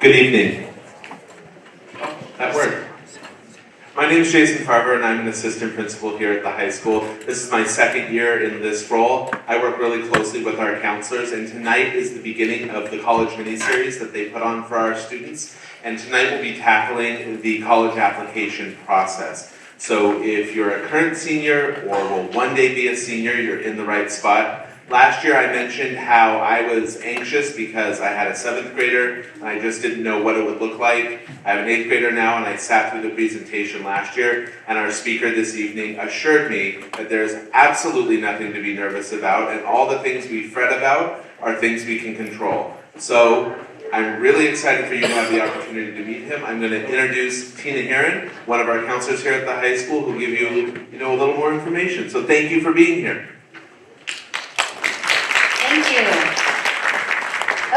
Good evening. That worked. My name is Jason Farber, and I'm an assistant principal here at the high school. This is my second year in this role. I work really closely with our counselors, and tonight is the beginning of the college mini-series that they put on for our students. And tonight we'll be tackling the college application process. So if you're a current senior or will one day be a senior, you're in the right spot. Last year I mentioned how I was anxious because I had a 7th grader and I just didn't know what it would look like. I have an 8th grader now and I sat through the presentation last year, and our speaker this evening assured me that there's absolutely nothing to be nervous about, and all the things we fret about are things we can control. So I'm really excited for you to have the opportunity to meet him. I'm going to introduce Tina Heron, one of our counselors here at the high school, who will give you, a little more information. So thank you for being here. Thank you.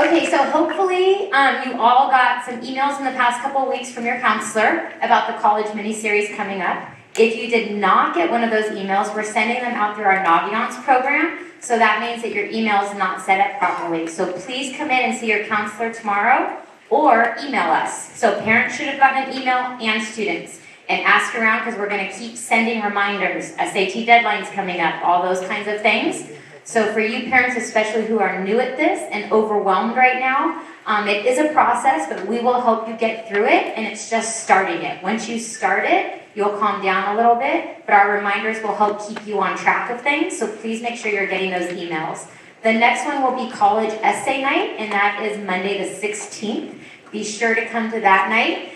Okay, so hopefully you all got some emails in the past couple of weeks from your counselor about the college mini-series coming up. If you did not get one of those emails, we're sending them out through our Naviance program. So that means that your email is not set up properly. So please come in and see your counselor tomorrow or email us. So parents should have gotten an email and students. And ask around because we're going to keep sending reminders, SAT deadlines coming up, all those kinds of things. So for you parents, especially who are new at this and overwhelmed right now, it is a process, but we will help you get through it, and it's just starting it. Once you start it, you'll calm down a little bit, but our reminders will help keep you on track of things, so please make sure you're getting those emails. The next one will be college essay night, and that is Monday the 16th. Be sure to come to that night.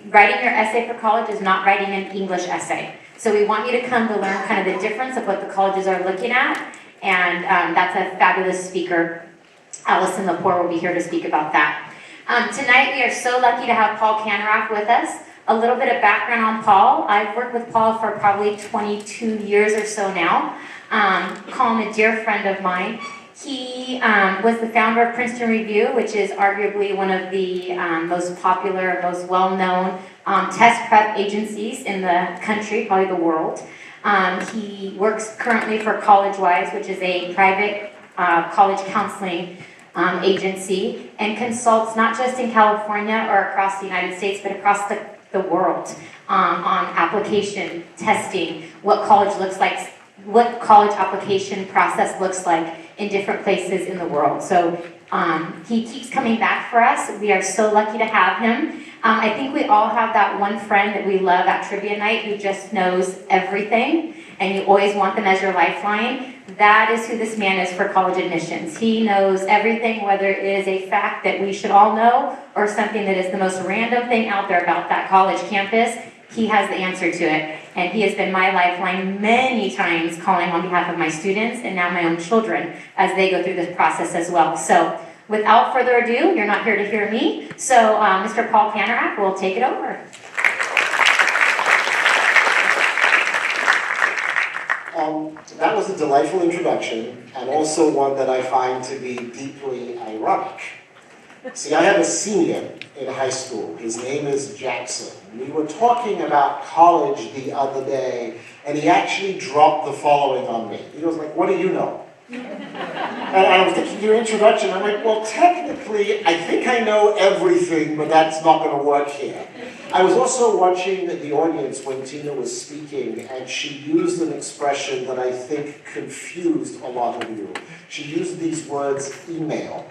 Writing your essay for college is not writing an English essay. So we want you to come to learn kind of the difference of what the colleges are looking at. And that's a fabulous speaker. Allison Lepore will be here to speak about that. Tonight we are so lucky to have Paul Kanarek with us. A little bit of background on Paul. I've worked with Paul for probably 22 years or so now. Call him a dear friend of mine. He was the founder of Princeton Review, which is arguably one of the most popular, most well-known test prep agencies in the country, probably the world. He works currently for CollegeWise, which is a private college counseling agency, and consults not just in California or across the United States, but across the world on application testing, what college looks like, what college application process looks like in different places in the world. So he keeps coming back for us. We are so lucky to have him. I think we all have that one friend that we love at trivia night who just knows everything, and you always want them as your lifeline. That is who this man is for college admissions. He knows everything, whether it is a fact that we should all know or something that is the most random thing out there about that college campus. He has the answer to it, and he has been my lifeline many times, calling on behalf of my students and now my own children as they go through this process as well. So without further ado, you're not here to hear me, so Mr. Paul Kanarek will take it over. That was a delightful introduction, and also one that I find to be deeply ironic. See, I have a senior in high school. His name is Jackson. We were talking about college the other day, and he actually dropped the following on me. He was like, "What do you know?" And I was thinking your introduction, I'm like, well, technically, I think I know everything, but that's not going to work here. I was also watching the audience when Tina was speaking, and she used an expression that I think confused a lot of you. She used these words, email,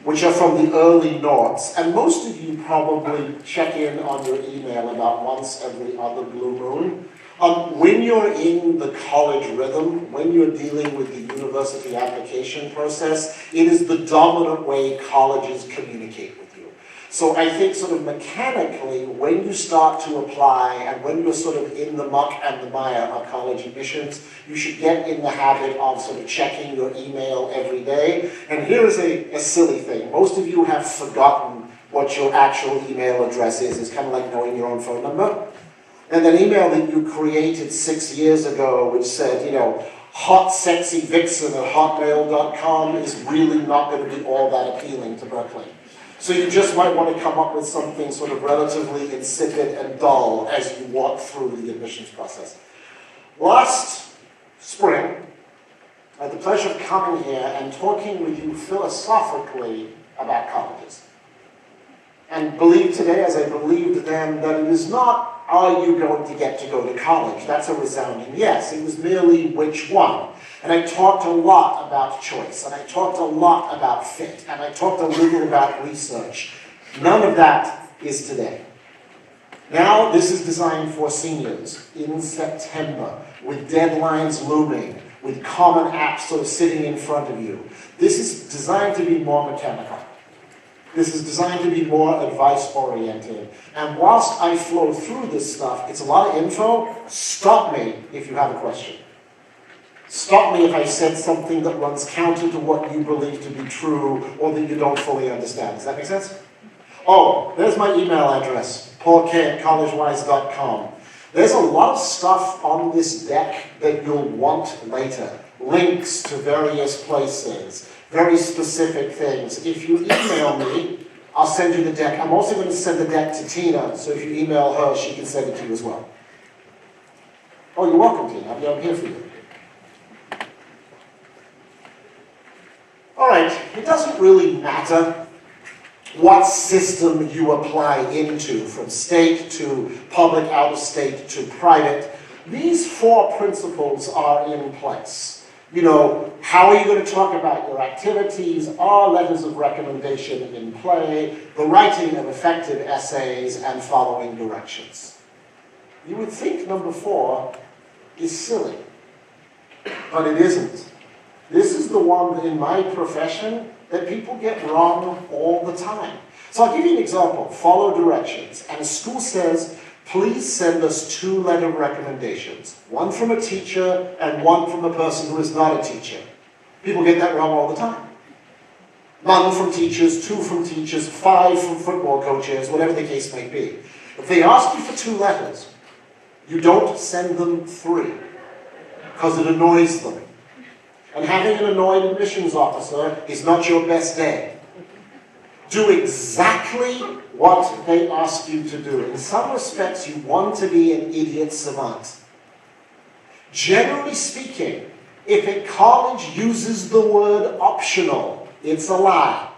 which are from the early noughts, and most of you probably check in on your email about once every other blue moon. When you're in the college rhythm, when you're dealing with the university application process, it is the dominant way colleges communicate with you. So I think sort of mechanically, when you start to apply and when you're sort of in the muck and the mire of college admissions, you should get in the habit of sort of checking your email every day. And here is a silly thing. Most of you have forgotten what your actual email address is. It's kind of like knowing your own phone number. And an email that you created 6 years ago which said, hot sexy vixen at hotmail.com is really not going to be all that appealing to Berkeley. So you just might want to come up with something sort of relatively insipid and dull as you walk through the admissions process. Last spring, I had the pleasure of coming here and talking with you philosophically about colleges. and believe today, as I believed then, that it is not, are you going to get to go to college? That's a resounding yes. It was merely which one. And I talked a lot about choice, and I talked a lot about fit, and I talked a little about research. None of that is today. Now, this is designed for seniors in September, with deadlines looming, with common apps sort of sitting in front of you. This is designed to be more mechanical. This is designed to be more advice-oriented. And whilst I flow through this stuff, it's a lot of info. Stop me if you have a question. Stop me if I said something that runs counter to what you believe to be true or that you don't fully understand. Does that make sense? Oh, there's my email address, paulk@collegewise.com. There's a lot of stuff on this deck that you'll want later. Links to various places, very specific things. If you email me, I'll send you the deck. I'm also going to send the deck to Tina, so if you email her, she can send it to you as well. Oh, you're welcome, Tina. I'm here for you. All right, it doesn't really matter what system you apply into, from state to public, out of state to private. These 4 principles are in place. You know, how are you going to talk about your activities? Are letters of recommendation in play? The writing of effective essays and following directions. You would think number 4 is silly, but it isn't. This is the one in my profession that people get wrong all the time. So I'll give you an example. Follow directions. And a school says, please send us 2 letter recommendations. One from a teacher and one from a person who is not a teacher. People get that wrong all the time. None from teachers, 2 from teachers, 5 from football coaches, whatever the case may be. If they ask you for 2 letters, you don't send them 3, because it annoys them. And having an annoyed admissions officer is not your best day. Do exactly what they ask you to do. In some respects, you want to be an idiot savant. Generally speaking, if a college uses the word optional, it's a lie.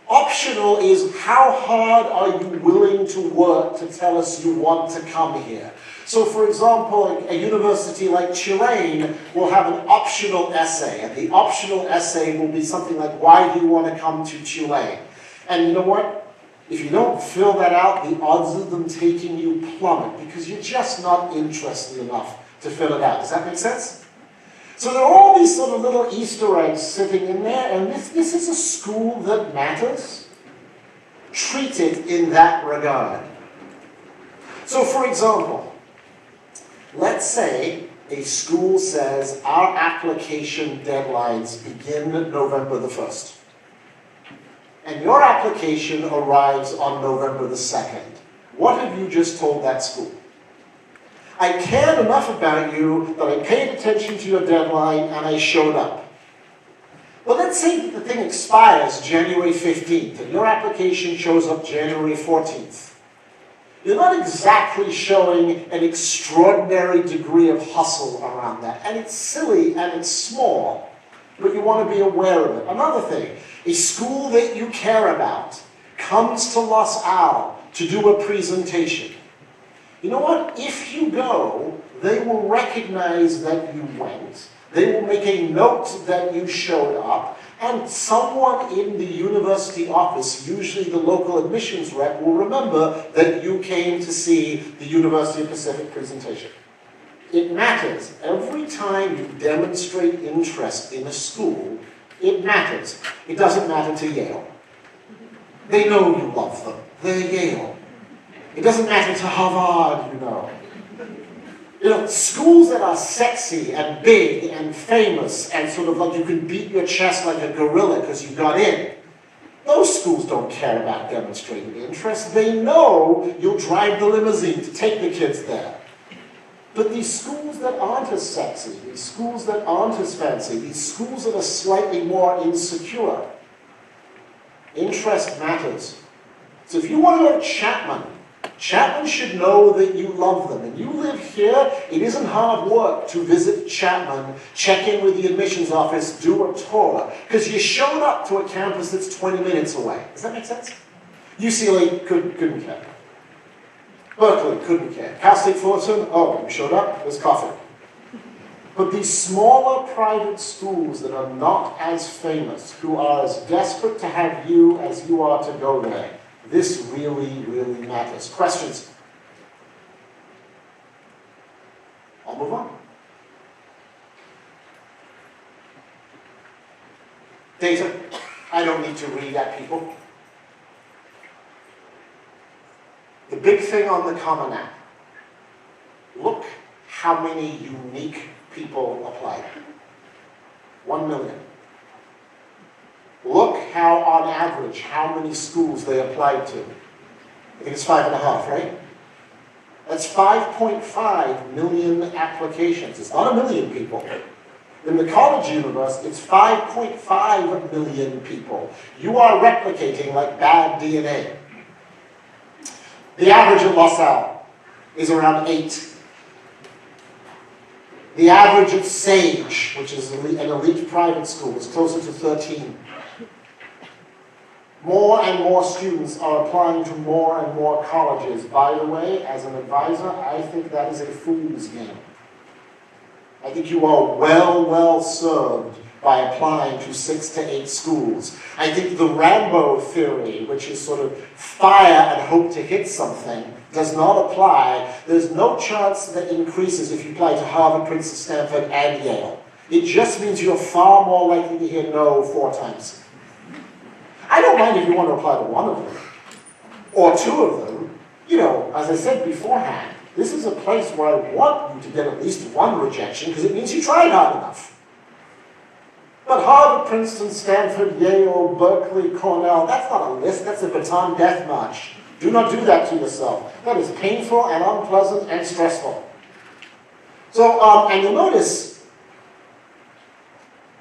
Optional is how hard are you willing to work to tell us you want to come here. So for example, a university like Tulane will have an optional essay, and the optional essay will be something like, why do you want to come to Tulane? And you know what? If you don't fill that out, the odds of them taking you plummet, because you're just not interested enough to fill it out. Does that make sense? So there are all these sort of little Easter eggs sitting in there, and this is a school that matters. Treat it in that regard. So for example, let's say a school says our application deadlines begin November the 1st. And your application arrives on November the 2nd. What have you just told that school? I cared enough about you that I paid attention to your deadline and I showed up. But let's say that the thing expires January 15th and your application shows up January 14th. You're not exactly showing an extraordinary degree of hustle around that. And it's silly and it's small, but you want to be aware of it. Another thing, a school that you care about comes to Los Al to do a presentation. You know what? If you go, they will recognize that you went. They will make a note that you showed up. And someone in the university office, usually the local admissions rep, will remember that you came to see the University of Pacific presentation. It matters. Every time you demonstrate interest in a school, it matters. It doesn't matter to Yale. They know you love them. They're Yale. It doesn't matter to Harvard, you know. You know, schools that are sexy and big and famous and sort of like you can beat your chest like a gorilla because you got in, those schools don't care about demonstrating interest. They know you'll drive the limousine to take the kids there. But these schools that aren't as sexy, these schools that aren't as fancy, these schools that are slightly more insecure, interest matters. So if you want to go to Chapman, Chapman should know that you love them. And you live here, it isn't hard work to visit Chapman, check in with the admissions office, do a tour, because you showed up to a campus that's 20 minutes away. Does that make sense? UCLA couldn't care. Berkeley couldn't care. Cal State Fullerton, oh, you showed up, there's coffee. But these smaller private schools that are not as famous, who are as desperate to have you as you are to go there, this really, really matters. Questions? I'll move on. Data, I don't need to read at people. The big thing on the Common App, look how many unique people applied. 1 million. Look how, on average, how many schools they applied to. I think it's 5.5, right? That's 5.5 million applications. It's not 1 million people. In the college universe, it's 5.5 million people. You are replicating like bad DNA. The average at Los Al is around 8. The average at Sage, which is an elite private school, is closer to 13. More and more students are applying to more and more colleges. By the way, as an advisor, I think that is a fool's game. I think you are well served by applying to 6 to 8 schools. I think the Rambo theory, which is sort of fire and hope to hit something, does not apply. There's no chance that increases if you apply to Harvard, Princeton, Stanford, and Yale. It just means you're far more likely to hear no 4 times. I don't mind if you want to apply to 1 of them, or 2 of them. You know, as I said beforehand, this is a place where I want you to get at least 1 rejection, because it means you tried hard enough. But Harvard, Princeton, Stanford, Yale, Berkeley, Cornell, that's not a list, that's a baton death march. Do not do that to yourself. That is painful and unpleasant and stressful. So, and you'll notice,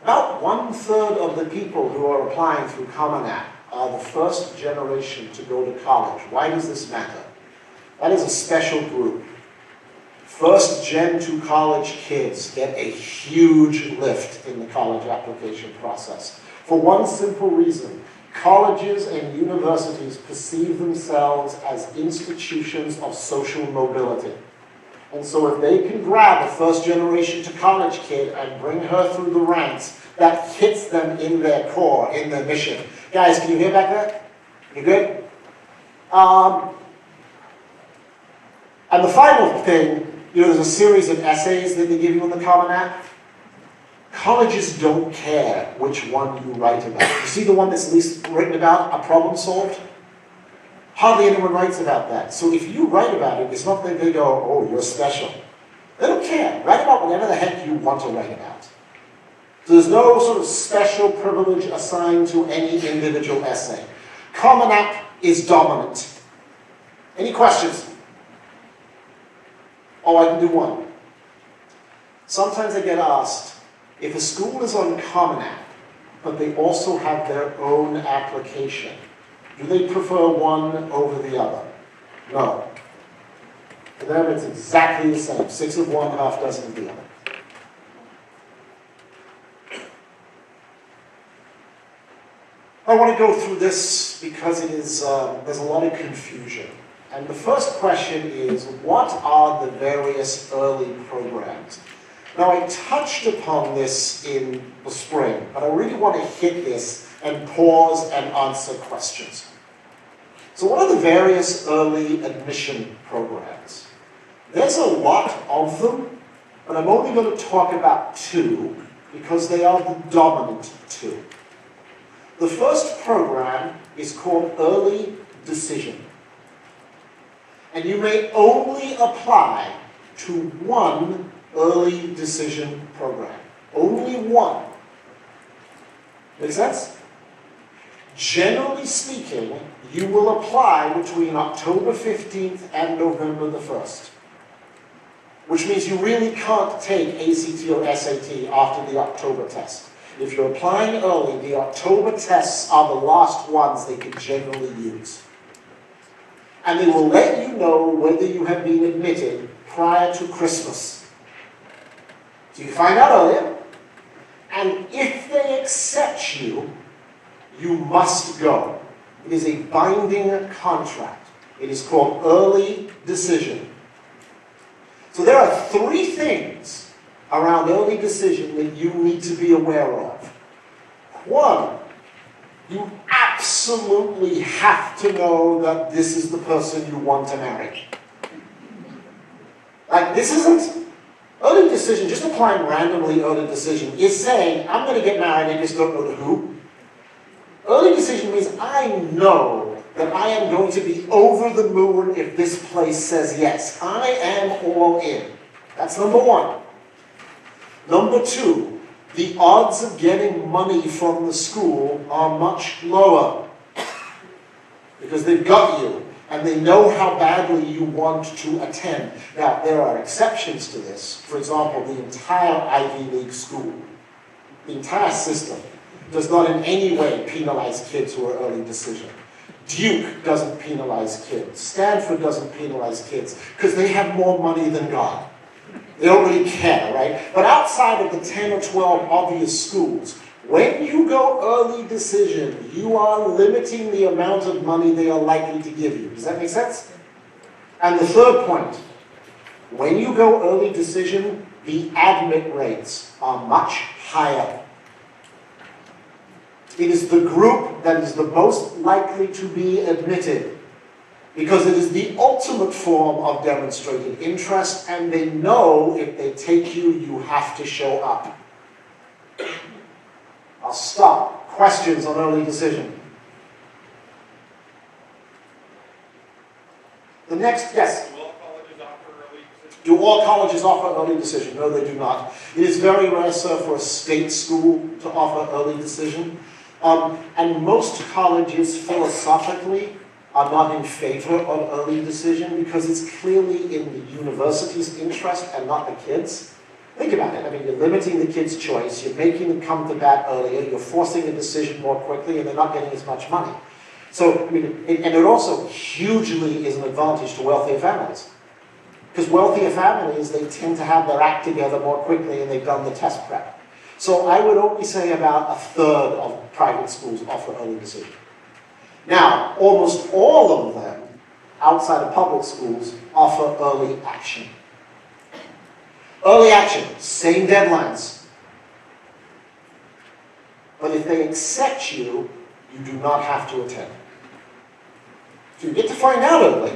about 1/3 of the people who are applying through Common App are the first generation to go to college. Why does this matter? That is a special group. First gen to college kids get a huge lift in the college application process. For one simple reason. Colleges and universities perceive themselves as institutions of social mobility. And so if they can grab a first generation to college kid and bring her through the ranks, that hits them in their core, in their mission. Guys, can you hear back there? You good? And the final thing, you know, there's a series of essays that they give you on the Common App. Colleges don't care which one you write about. You see the one that's least written about, a problem solved? Hardly anyone writes about that. So if you write about it, it's not that they go, oh, you're special. They don't care. Write about whatever the heck you want to write about. So there's no sort of special privilege assigned to any individual essay. Common App is dominant. Any questions? Oh, I can do one. Sometimes I get asked, if a school is on Common App, but they also have their own application, do they prefer one over the other? No. For them, it's exactly the same. 6 of one, half dozen of the other. I want to go through this because it is, there's a lot of confusion. And the first question is, what are the various early programs? Now, I touched upon this in the spring, but I really want to hit this and pause and answer questions. So what are the various early admission programs? There's a lot of them, but I'm only going to talk about 2 because they are the dominant 2. The first program is called Early Decision. And you may only apply to 1 early decision program. Only 1. Make sense? Generally speaking, you will apply between October 15th and November the 1st. Which means you really can't take ACT or SAT after the October test. If you're applying early, the October tests are the last ones they can generally use. And they will let you know whether you have been admitted prior to Christmas. So you find out earlier, and if they accept you, you must go. It is a binding contract. It is called early decision. So there are 3 things around early decision that you need to be aware of. 1, you absolutely have to know that this is the person you want to marry. Like, this isn't early decision, just applying randomly early decision is saying, I'm going to get married, I just don't know to who. Early decision means I know that I am going to be over the moon if this place says yes. I am all in. That's number 1. Number 2, the odds of getting money from the school are much lower because they've got you and they know how badly you want to attend. Now, there are exceptions to this. For example, the entire Ivy League school, the entire system, does not in any way penalize kids who are early decision. Duke doesn't penalize kids. Stanford doesn't penalize kids because they have more money than God. They don't really care, right? But outside of the 10 or 12 obvious schools, when you go early decision, you are limiting the amount of money they are likely to give you. Does that make sense? And the third point, when you go early decision, the admit rates are much higher. It is the group that is the most likely to be admitted because it is the ultimate form of demonstrated interest, and they know if they take you, you have to show up. I'll stop. Questions on early decision? The next, yes? Do all colleges offer early decision? Do all colleges offer early decision? No, they do not. It is very rare, sir, for a state school to offer early decision. And most colleges philosophically are not in favor of early decision because it's clearly in the university's interest and not the kids. Think about it. I mean, you're limiting the kids' choice, you're making them come to bat earlier, you're forcing a decision more quickly, and they're not getting as much money. So, I mean, and it also hugely is an advantage to wealthier families. Because wealthier families, they tend to have their act together more quickly and they've done the test prep. So I would only say about 1/3 of private schools offer early decision. Now, almost all of them, outside of public schools, offer early action. Early action, same deadlines. But if they accept you, you do not have to attend. So you get to find out early,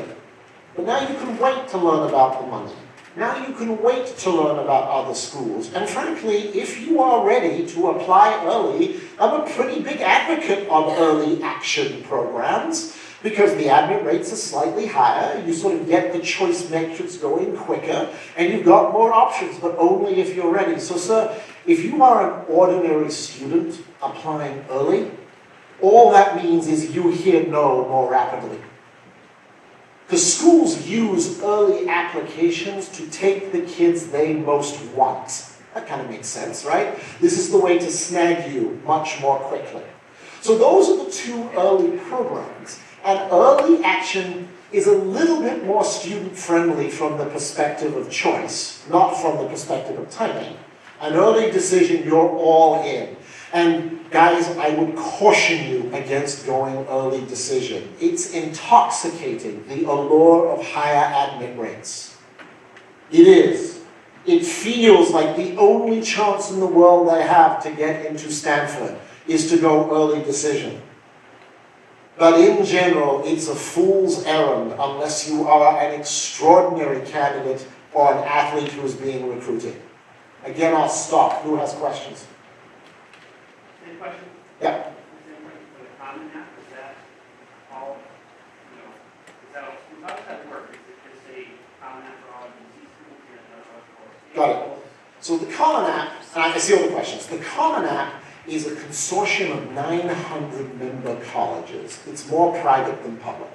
but now you can wait to learn about the money. Now you can wait to learn about other schools. And frankly, if you are ready to apply early, I'm a pretty big advocate of early action programs because the admit rates are slightly higher, you sort of get the choice matrix going quicker, and you've got more options, but only if you're ready. So sir, if you are an ordinary student applying early, all that means is you hear no more rapidly. Because schools use early applications to take the kids they most want. That kind of makes sense, right? This is the way to snag you much more quickly. So those are the 2 early programs. And early action is a little bit more student-friendly from the perspective of choice, not from the perspective of timing. An early decision, you're all in. And guys, I would caution you against going early decision. It's intoxicating, the allure of higher admit rates. It is. It feels like the only chance in the world I have to get into Stanford is to go early decision. But in general, it's a fool's errand unless you are an extraordinary candidate or an athlete who is being recruited. Again, I'll stop. Who has questions? Same question? Yeah. Same question for the Common App, is that all, is that all schools? How does that work? Is it just a Common App for all MC schools? Got it. So the Common App, and I see all the questions. The Common App is a consortium of 900 member colleges. It's more private than public,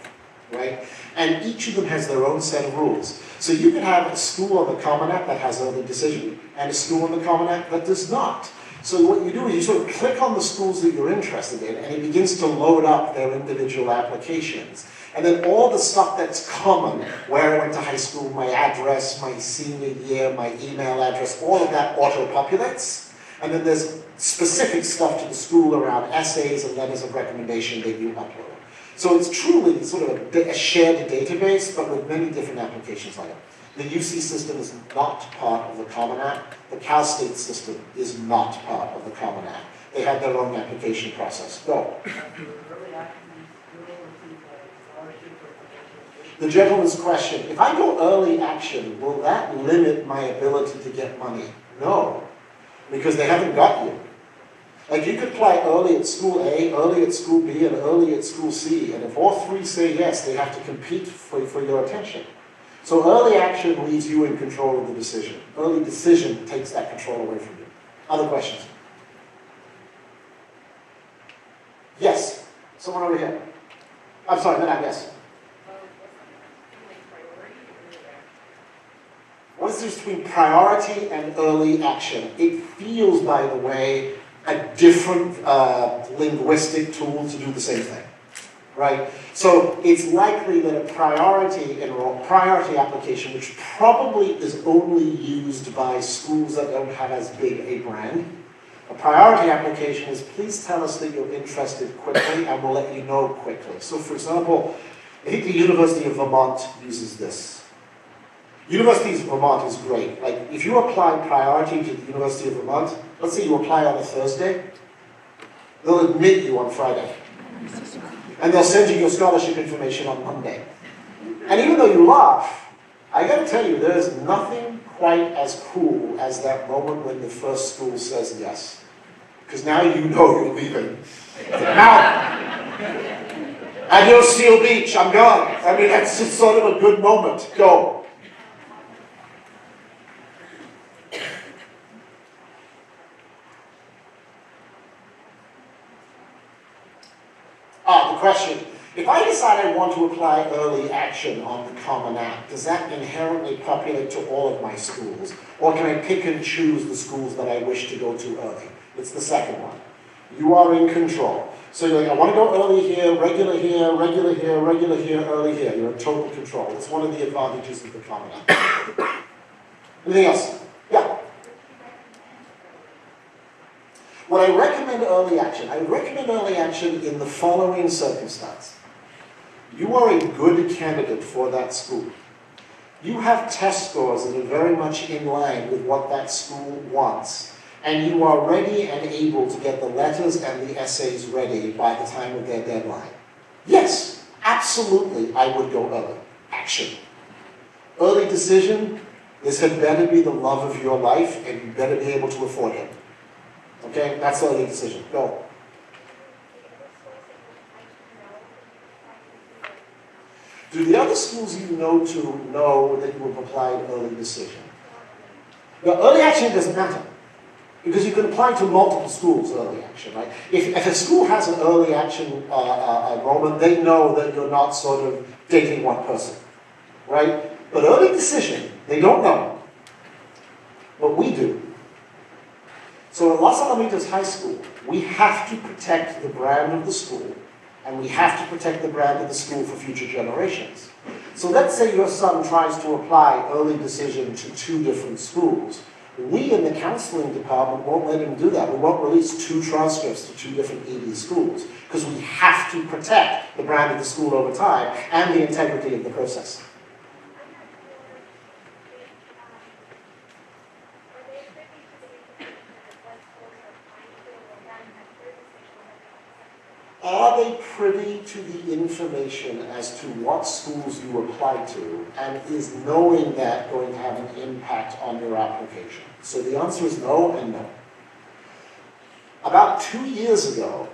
right? And each of them has their own set of rules. So you can have a school on the Common App that has early decision, and a school on the Common App that does not. So what you do is you sort of click on the schools that you're interested in, and it begins to load up their individual applications. And then all the stuff that's common, where I went to high school, my address, my senior year, my email address, all of that auto-populates. And then there's specific stuff to the school around essays and letters of recommendation that you upload. So it's truly sort of a shared database, but with many different applications on it. The UC system is not part of the Common App. The Cal State system is not part of the Common App. They have their own application process. Go. The gentleman's question, if I go early action, will that limit my ability to get money? No, because they haven't got you. Like you could apply early at school A, early at school B, and early at school C, and if all three say yes, they have to compete for your attention. So early action leaves you in control of the decision. Early decision takes that control away from you. Other questions? Yes. Someone over here. I'm sorry, Manat, yes. What is the difference between priority and early action? It feels, by the way, a different linguistic tool to do the same thing, right? So it's likely that a priority application, which probably is only used by schools that don't have as big a brand, a priority application is, please tell us that you're interested quickly and we'll let you know quickly. So for example, I think the University of Vermont uses this. University of Vermont is great. Like, if you apply priority to the University of Vermont, let's say you apply on a Thursday, they'll admit you on Friday. And they'll send you your scholarship information on Monday. And even though you laugh, I gotta tell you, there's nothing quite as cool as that moment when the first school says yes. Because now you know you're leaving. Now, adios Steel Beach, I'm gone. I mean, that's just sort of a good moment. Go. The question, if I decide I want to apply early action on the Common App, does that inherently populate to all of my schools? Or can I pick and choose the schools that I wish to go to early? It's the second one. You are in control. So you're like, I want to go early here, regular here, regular here, regular here, early here. You're in total control. It's one of the advantages of the Common App. Anything else? Yeah. Would I recommend early action? I would recommend early action in the following circumstance. You are a good candidate for that school. You have test scores that are very much in line with what that school wants, and you are ready and able to get the letters and the essays ready by the time of their deadline. Yes, absolutely, I would go early. Action. Early decision, this had better be the love of your life, and you better be able to afford it. Okay, that's the early decision. Go. Do the other schools you know that you have applied early decision? Now, early action doesn't matter, because you can apply to multiple schools early action, right? If a school has an early action enrollment, they know that you're not sort of dating one person, right? But early decision, they don't know. But we do. So at Los Alamitos High School, we have to protect the brand of the school, and we have to protect the brand of the school for future generations. So let's say your son tries to apply early decision to 2 different schools. We in the counseling department won't let him do that. We won't release 2 transcripts to 2 different ED schools, because we have to protect the brand of the school over time and the integrity of the process. Are they privy to the information as to what schools you applied to, and is knowing that going to have an impact on your application? So the answer is no and no. About 2 years ago,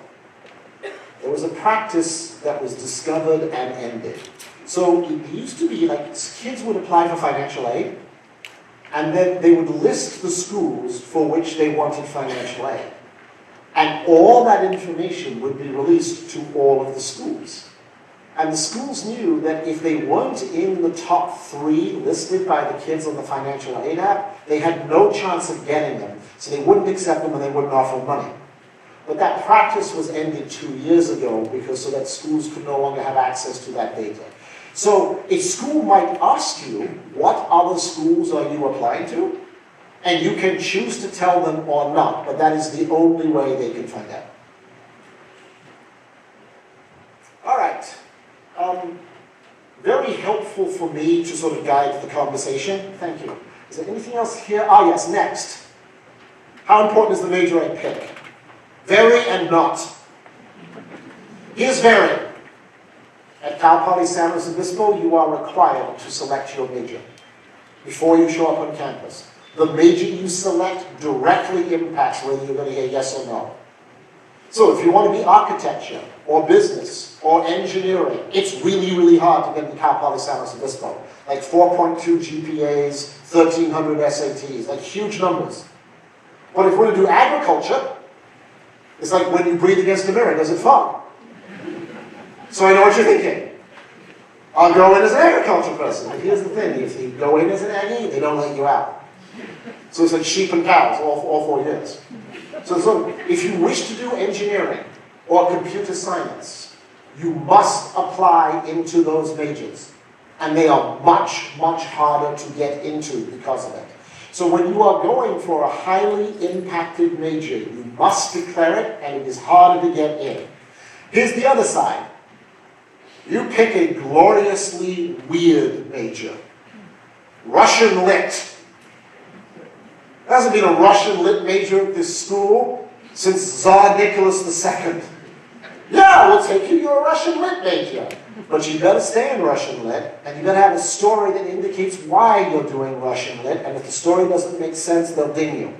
there was a practice that was discovered and ended. So it used to be like kids would apply for financial aid, and then they would list the schools for which they wanted financial aid. And all that information would be released to all of the schools. And the schools knew that if they weren't in the top 3 listed by the kids on the financial aid app, they had no chance of getting them. So they wouldn't accept them and they wouldn't offer them money. But that practice was ended 2 years ago so that schools could no longer have access to that data. So a school might ask you, what other schools are you applying to? And you can choose to tell them or not, but that is the only way they can find out. All right. very helpful for me to sort of guide the conversation. Thank you. Is there anything else here? Ah, yes, next. How important is the major I pick? Very and not. Here's very. At Cal Poly San Luis Obispo, you are required to select your major before you show up on campus. The major you select directly impacts whether you're going to get yes or no. So if you want to be architecture, or business, or engineering, it's really, really hard to get into Cal Poly San Luis Obispo. Like 4.2 GPAs, 1,300 SATs, like huge numbers. But if you want to do agriculture, it's like when you breathe against the mirror, does it fall? So I know what you're thinking. I'll go in as an agriculture person. But here's the thing, if you go in as an Aggie, they don't let you out. So it's like sheep and cows all 4 years. So if you wish to do engineering or computer science, you must apply into those majors. And they are much, much harder to get into because of it. So when you are going for a highly impacted major, you must declare it, and it is harder to get in. Here's the other side. You pick a gloriously weird major. Russian Lit. There hasn't been a Russian Lit major at this school since Tsar Nicholas II. Yeah, we'll take you, you're a Russian Lit major. But you better stay in Russian Lit, and you better have a story that indicates why you're doing Russian Lit, and if the story doesn't make sense, they'll ding you.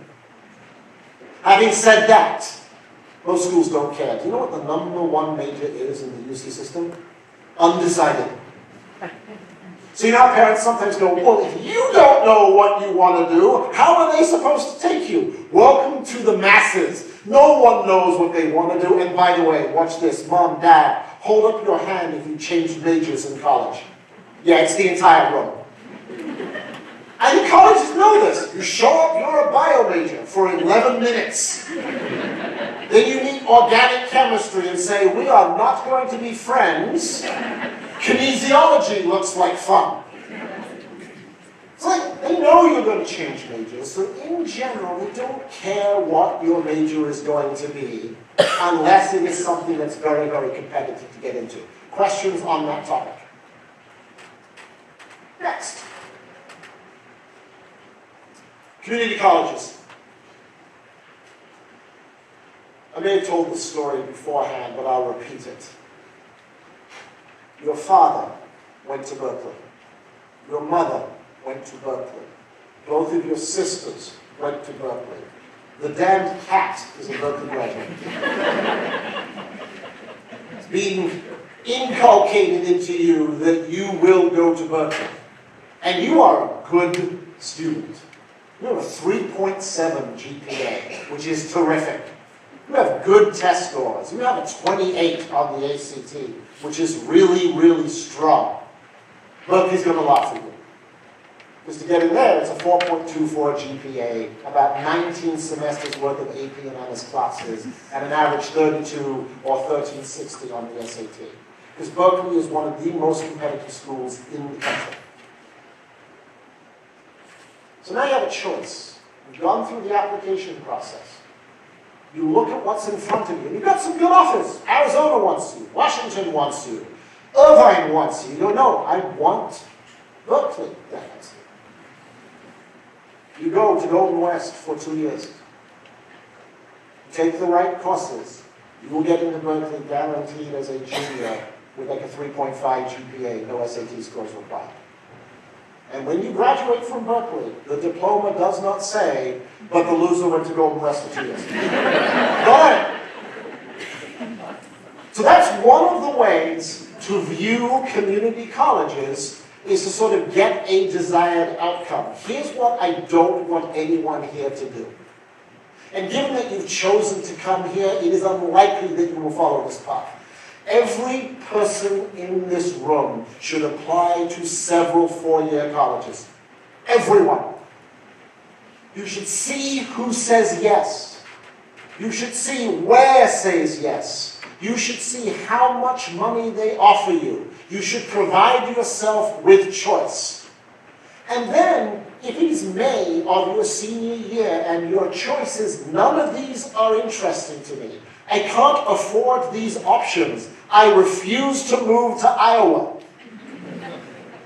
Having said that, most schools don't care. Do you know what the #1 major is in the UC system? Undecided. So you know how parents sometimes go, well, if you don't know what you want to do, how are they supposed to take you? Welcome to the masses. No one knows what they want to do. And by the way, watch this. Mom, Dad, hold up your hand if you changed majors in college. Yeah, it's the entire room. And the colleges know this. You show up, you're a bio major for 11 minutes. Then you meet organic chemistry and say, we are not going to be friends. Kinesiology looks like fun. It's like, they know you're going to change majors, so in general, they don't care what your major is going to be, unless it is something that's very, very competitive to get into. Questions on that topic? Next. Community colleges. I may have told this story beforehand, but I'll repeat it. Your father went to Berkeley. Your mother went to Berkeley. Both of your sisters went to Berkeley. The damned cat is a Berkeley graduate. It's being inculcated into you that you will go to Berkeley. And you are a good student. You have a 3.7 GPA, which is terrific. You have good test scores. You have a 28 on the ACT, which is really, really strong. Berkeley's going to lot for you. Because to get in there, it's a 4.24 GPA, about 19 semesters worth of AP and honors classes, and an average 32 or 1360 on the SAT. Because Berkeley is one of the most competitive schools in the country. So now you have a choice. You've gone through the application process. You look at what's in front of you, and you've got some good offers. Arizona wants you. Washington wants you. Irvine wants you. You go, no, I want Berkeley. Damn it. You go to Golden West for 2 years. You take the right courses. You will get into Berkeley guaranteed as a junior with like a 3.5 GPA, no SAT scores required. And when you graduate from Berkeley, the diploma does not say, but the loser went to Golden West for 2 years. Go ahead. So that's one of the ways to view community colleges, is to sort of get a desired outcome. Here's what I don't want anyone here to do. And given that you've chosen to come here, it is unlikely that you will follow this path. Every person in this room should apply to several four-year colleges. Everyone. You should see who says yes. You should see where says yes. You should see how much money they offer you. You should provide yourself with choice. And then, if it is May of your senior year and your choice is none of these are interesting to me, I can't afford these options, I refuse to move to Iowa,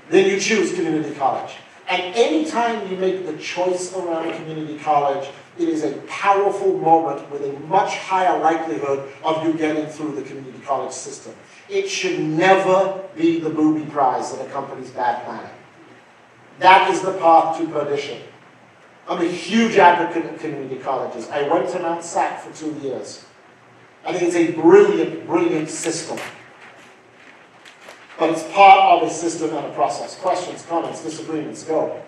then you choose community college. And anytime you make the choice around community college, it is a powerful moment with a much higher likelihood of you getting through the community college system. It should never be the booby prize that accompanies bad planning. That is the path to perdition. I'm a huge advocate of community colleges. I went to Mount SAC for 2 years. I think it's a brilliant, brilliant system. But it's part of a system and a process. Questions, comments, disagreements, go.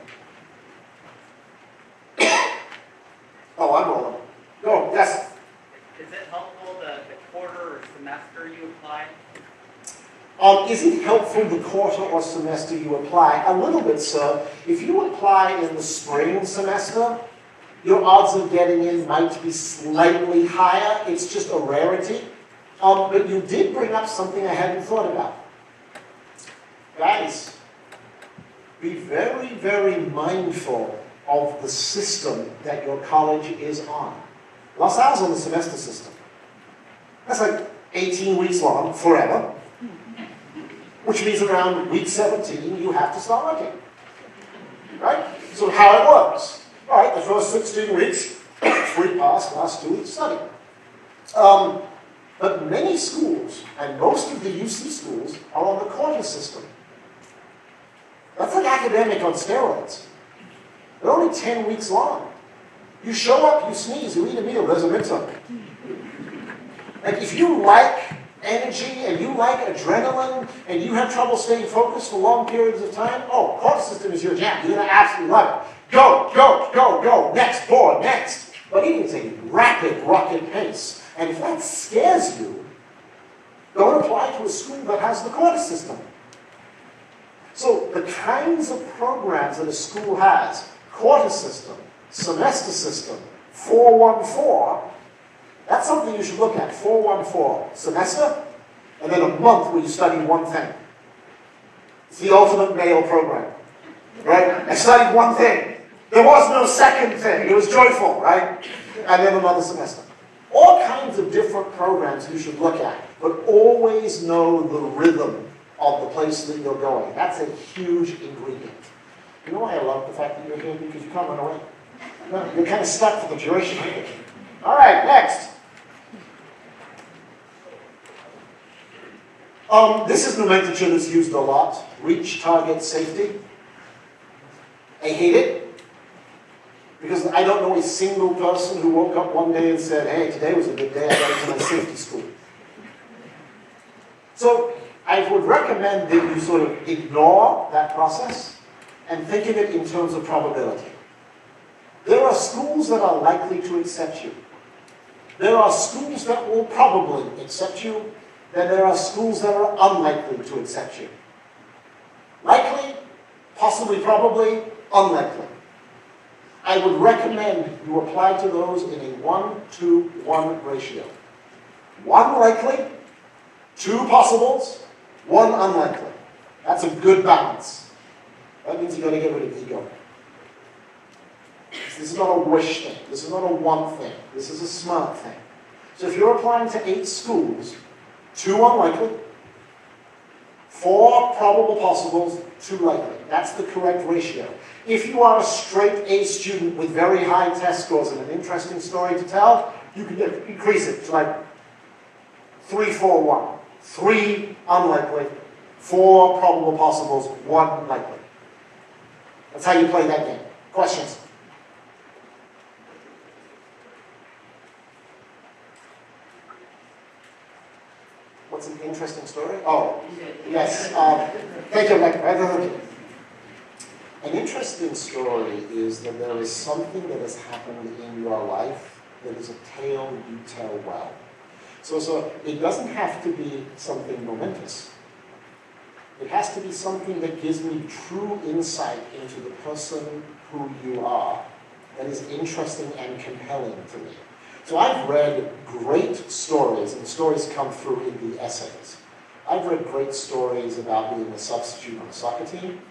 Oh, I'm rolling. Go, yes. Is it helpful the quarter or semester you apply? Is it helpful the quarter or semester you apply? A little bit, sir. If you apply in the spring semester, your odds of getting in might be slightly higher. It's just a rarity. But you did bring up something I hadn't thought about. Guys, be very, very mindful of the system that your college is on. Los Al's on the semester system. That's like 18 weeks long, forever. Which means around week 17, you have to start working. Right? So how it works. All right, the first 16 weeks, free pass, last 2 weeks study. But many schools, and most of the UC schools, are on the quarter system. That's like academic on steroids. They're only 10 weeks long. You show up, you sneeze, you eat a meal, there's a midterm. Like if you like energy and you like adrenaline and you have trouble staying focused for long periods of time, oh, quarter system is your jam. You're gonna absolutely love it. Go, go, go, go, next board, next. But it is a rapid, rocket pace. And if that scares you, don't apply to a school that has the quarter system. So the kinds of programs that a school has, quarter system, semester system, 414, that's something you should look at. 414, semester, and then a month where you study one thing. It's the ultimate male program, right? I studied one thing. There was no second thing. It was joyful, right? And then another semester. All kinds of different programs you should look at, but always know the rhythm of the place that you're going. That's a huge ingredient. You know why I love the fact that you're here? Because you can't run away. No, you're kind of stuck for the duration of it. All right, next. This is nomenclature that's used a lot. Reach, target, safety. I hate it. Because I don't know a single person who woke up one day and said, hey, today was a good day, I got into my safety school. So I would recommend that you sort of ignore that process and think of it in terms of probability. There are schools that are likely to accept you. There are schools that will probably accept you. Then there are schools that are unlikely to accept you. Likely, possibly, probably, unlikely. I would recommend you apply to those in a 1-to-1 ratio. 1 likely, 2 possibles, 1 unlikely. That's a good balance. That means you've got to get rid of ego. This is not a wish thing. This is not a want thing. This is a smart thing. So if you're applying to 8 schools, 2 unlikely, 4 probable possibles, 2 likely. That's the correct ratio. If you are a straight A student with very high test scores and an interesting story to tell, you can increase it to like 3, 4, 1. 3 unlikely, 4 probable possibles, 1 likely. That's how you play that game. Questions? What's an interesting story? Oh, yes. Thank you, Mike. An interesting story is that there is something that has happened in your life that is a tale you tell well. So it doesn't have to be something momentous. It has to be something that gives me true insight into the person who you are that is interesting and compelling to me. So I've read great stories, and the stories come through in the essays. I've read great stories about being a substitute on a soccer team,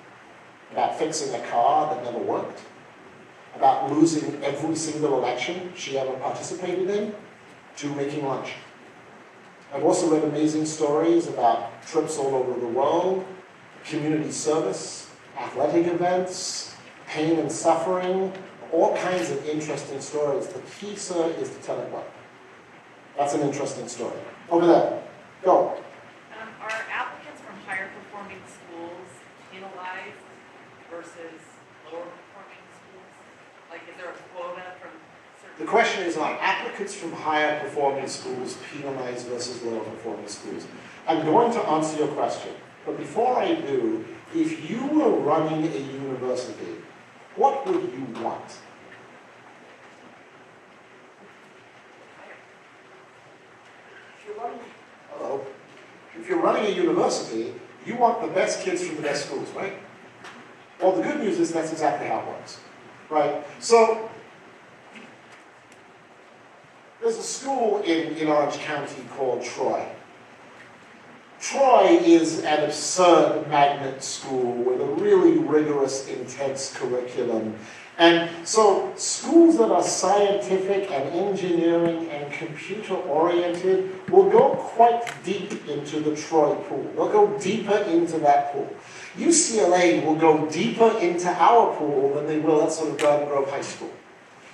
about fixing a car that never worked, about losing every single election she ever participated in, to making lunch. I've also read amazing stories about trips all over the world, community service, athletic events, pain and suffering, all kinds of interesting stories. The key, sir, is to tell it well. That's an interesting story. Over there. Go. Are applicants from higher performing schools penalized versus lower performing schools? Like, is there a quota from certain? The question is, are applicants from higher performing schools penalized versus lower performing schools? I'm going to answer your question, but before I do, if you were running a university, what would you want? Hello? If you're running a university, you want the best kids from the best schools, right? Well, the good news is that's exactly how it works, right? So, there's a school in Orange County called Troy. Troy is an absurd magnet school with a really rigorous, intense curriculum. And so schools that are scientific and engineering and computer-oriented will go quite deep into the Troy pool. They'll go deeper into that pool. UCLA will go deeper into our pool than they will at sort of Garden Grove High School.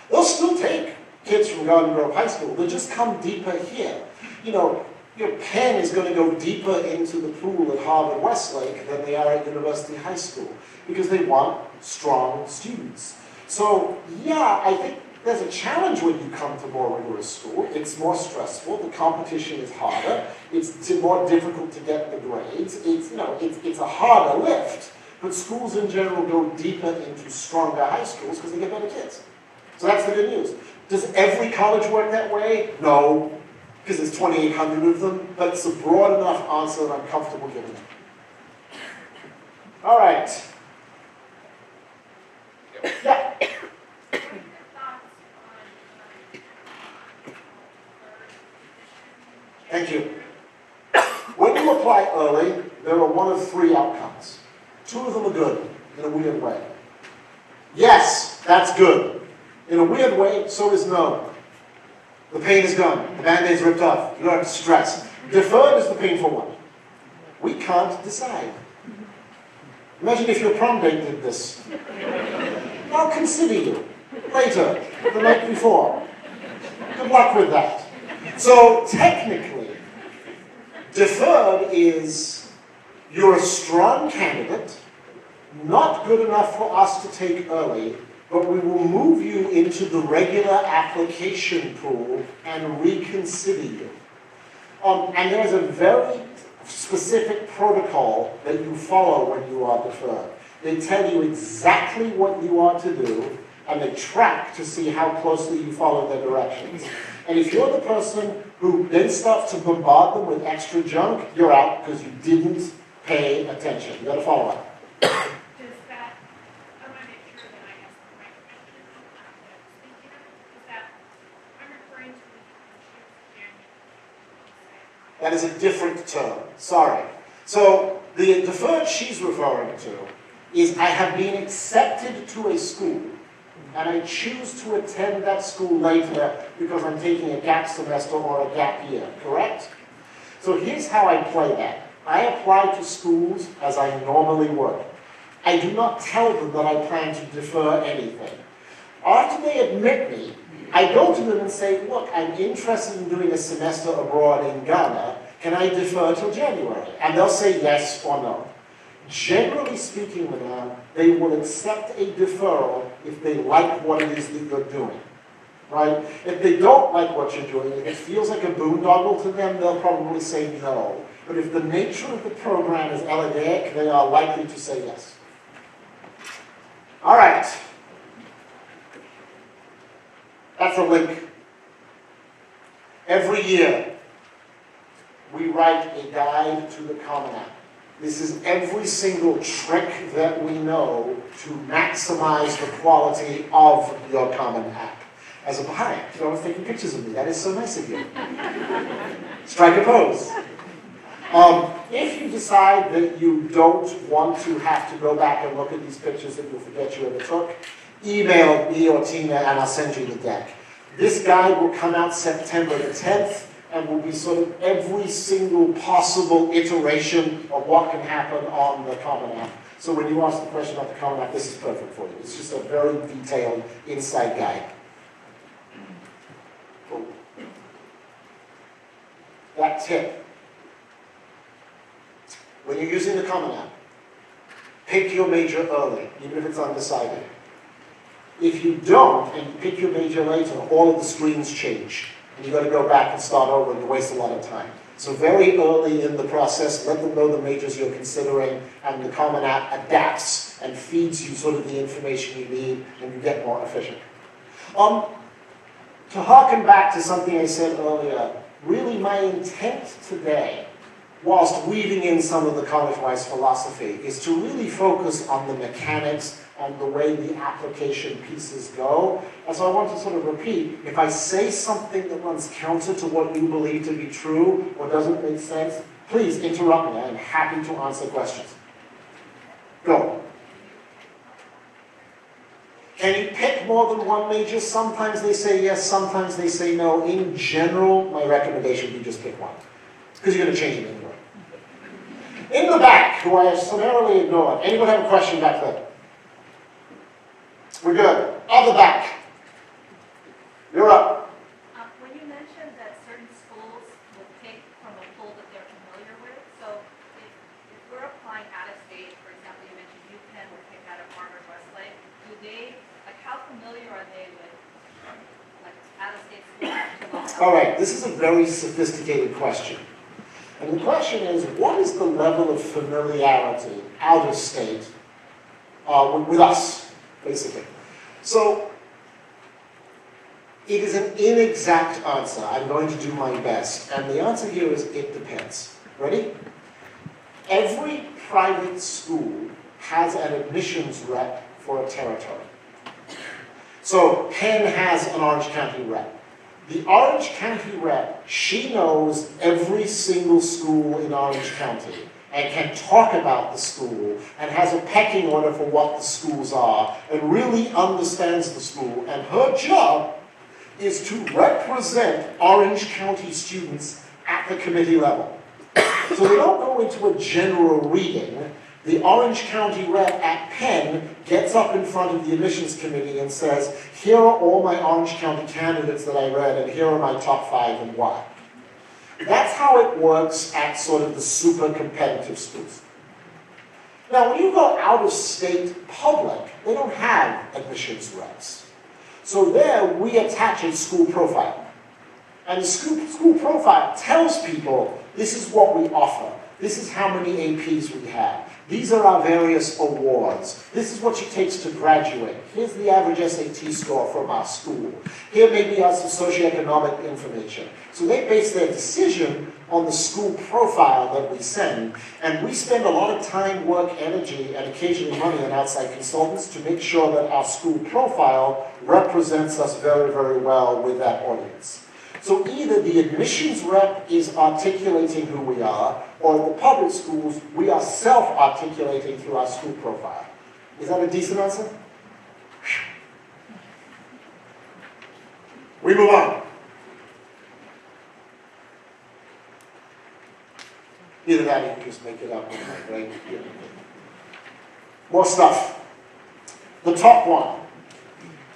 They'll still take kids from Garden Grove High School. They'll just come deeper here. You know, your Penn is going to go deeper into the pool at Harvard Westlake than they are at University High School because they want strong students. So, yeah, I think there's a challenge when you come to more rigorous school. It's more stressful. The competition is harder. It's more difficult to get the grades. It's a harder lift. But schools in general go deeper into stronger high schools because they get better kids. So that's the good news. Does every college work that way? No, because there's 2,800 of them. But it's a broad enough answer that I'm comfortable giving it. All right. Yeah. Thank you. When you apply early, there are one of three outcomes. Two of them are good, in a weird way. Yes, that's good. In a weird way, so is no. The pain is gone. The Band-Aid's ripped off. You don't have to stress. Deferred is the painful one. We can't decide. Imagine if your prom date did this. I'll consider you later, the night before. Good luck with that. So technically, deferred is you're a strong candidate, not good enough for us to take early, but we will move you into the regular application pool and reconsider you. And there's a very specific protocol that you follow when you are deferred. They tell you exactly what you are to do, and they track to see how closely you follow their directions. And if you're the person who then starts to bombard them with extra junk, you're out because you didn't pay attention. You got to follow up. Does that, I want to make sure that I ask the right question. Is that, I'm referring to the internship and That is a different term. Sorry. So the deferred she's referring to is I have been accepted to a school, and I choose to attend that school later because I'm taking a gap semester or a gap year, correct? So here's how I play that. I apply to schools as I normally would. I do not tell them that I plan to defer anything. After they admit me, I go to them and say, look, I'm interested in doing a semester abroad in Ghana. Can I defer till January? And they'll say yes or no. Generally speaking, madam, they will accept a deferral if they like what it is that you're doing, right? If they don't like what you're doing, if it feels like a boondoggle to them, they'll probably say no. But if the nature of the program is elegiac, they are likely to say yes. All right. That's a link. Every year, we write a guide to the Common App. This is every single trick that we know to maximize the quality of your Common App. As a Baha'i, you're always taking pictures of me. That is so nice of you. Strike a pose. If you decide that you don't want to have to go back and look at these pictures that you'll forget you ever took, email me or Tina and I'll send you the deck. This guide will come out September the 10th, and will be sort of every single possible iteration of what can happen on the Common App. So when you ask the question about the Common App, this is perfect for you. It's just a very detailed inside guide. Cool. That tip. When you're using the Common App, pick your major early, even if it's undecided. If you don't, and you pick your major later, all of the screens change. And you've got to go back and start over, and you waste a lot of time. So very early in the process, let them know the majors you're considering, and the Common App adapts and feeds you sort of the information you need, and you get more efficient. To harken back to something I said earlier, really my intent today, whilst weaving in some of the CollegeWise philosophy, is to really focus on the mechanics and the way the application pieces go. And so I want to sort of repeat, if I say something that runs counter to what you believe to be true or doesn't make sense, please interrupt me. I'm happy to answer questions. Go. Can you pick more than one major? Sometimes they say yes, sometimes they say no. In general, my recommendation would be just pick one, because you're going to change it anyway. In the back, who I have summarily ignored. Anyone have a question back there? We're good. On the back. You're up. When you mentioned that certain schools will pick from a pool that they're familiar with, so if we're applying out of state, for example, you mentioned UPenn will pick out of Harvard, Westlake, do they, like how familiar are they with like out of state schools? All right, this is a very sophisticated question. And the question is, what is the level of familiarity out of state with us, basically? So, it is an inexact answer. I'm going to do my best. And the answer here is, it depends. Ready? Every private school has an admissions rep for a territory. So, Penn has an Orange County rep. The Orange County rep, she knows every single school in Orange County and can talk about the school and has a pecking order for what the schools are and really understands the school. And her job is to represent Orange County students at the committee level. So they don't go into a general reading. The Orange County rep at Penn gets up in front of the admissions committee and says, here are all my Orange County candidates that I read, and here are my top 5 and why. That's how it works at sort of the super competitive schools. Now, when you go out of state public, they don't have admissions reps. So there, we attach a school profile. And the school profile tells people, this is what we offer. This is how many APs we have. These are our various awards. This is what it takes to graduate. Here's the average SAT score from our school. Here may be our socioeconomic information. So they base their decision on the school profile that we send. And we spend a lot of time, work, energy, and occasionally money on outside consultants to make sure that our school profile represents us very, very well with that audience. So either the admissions rep is articulating who we are, or in the public schools, we are self-articulating through our school profile. Is that a decent answer? We move on. Either that or you can just make it up, right? More stuff. The top one.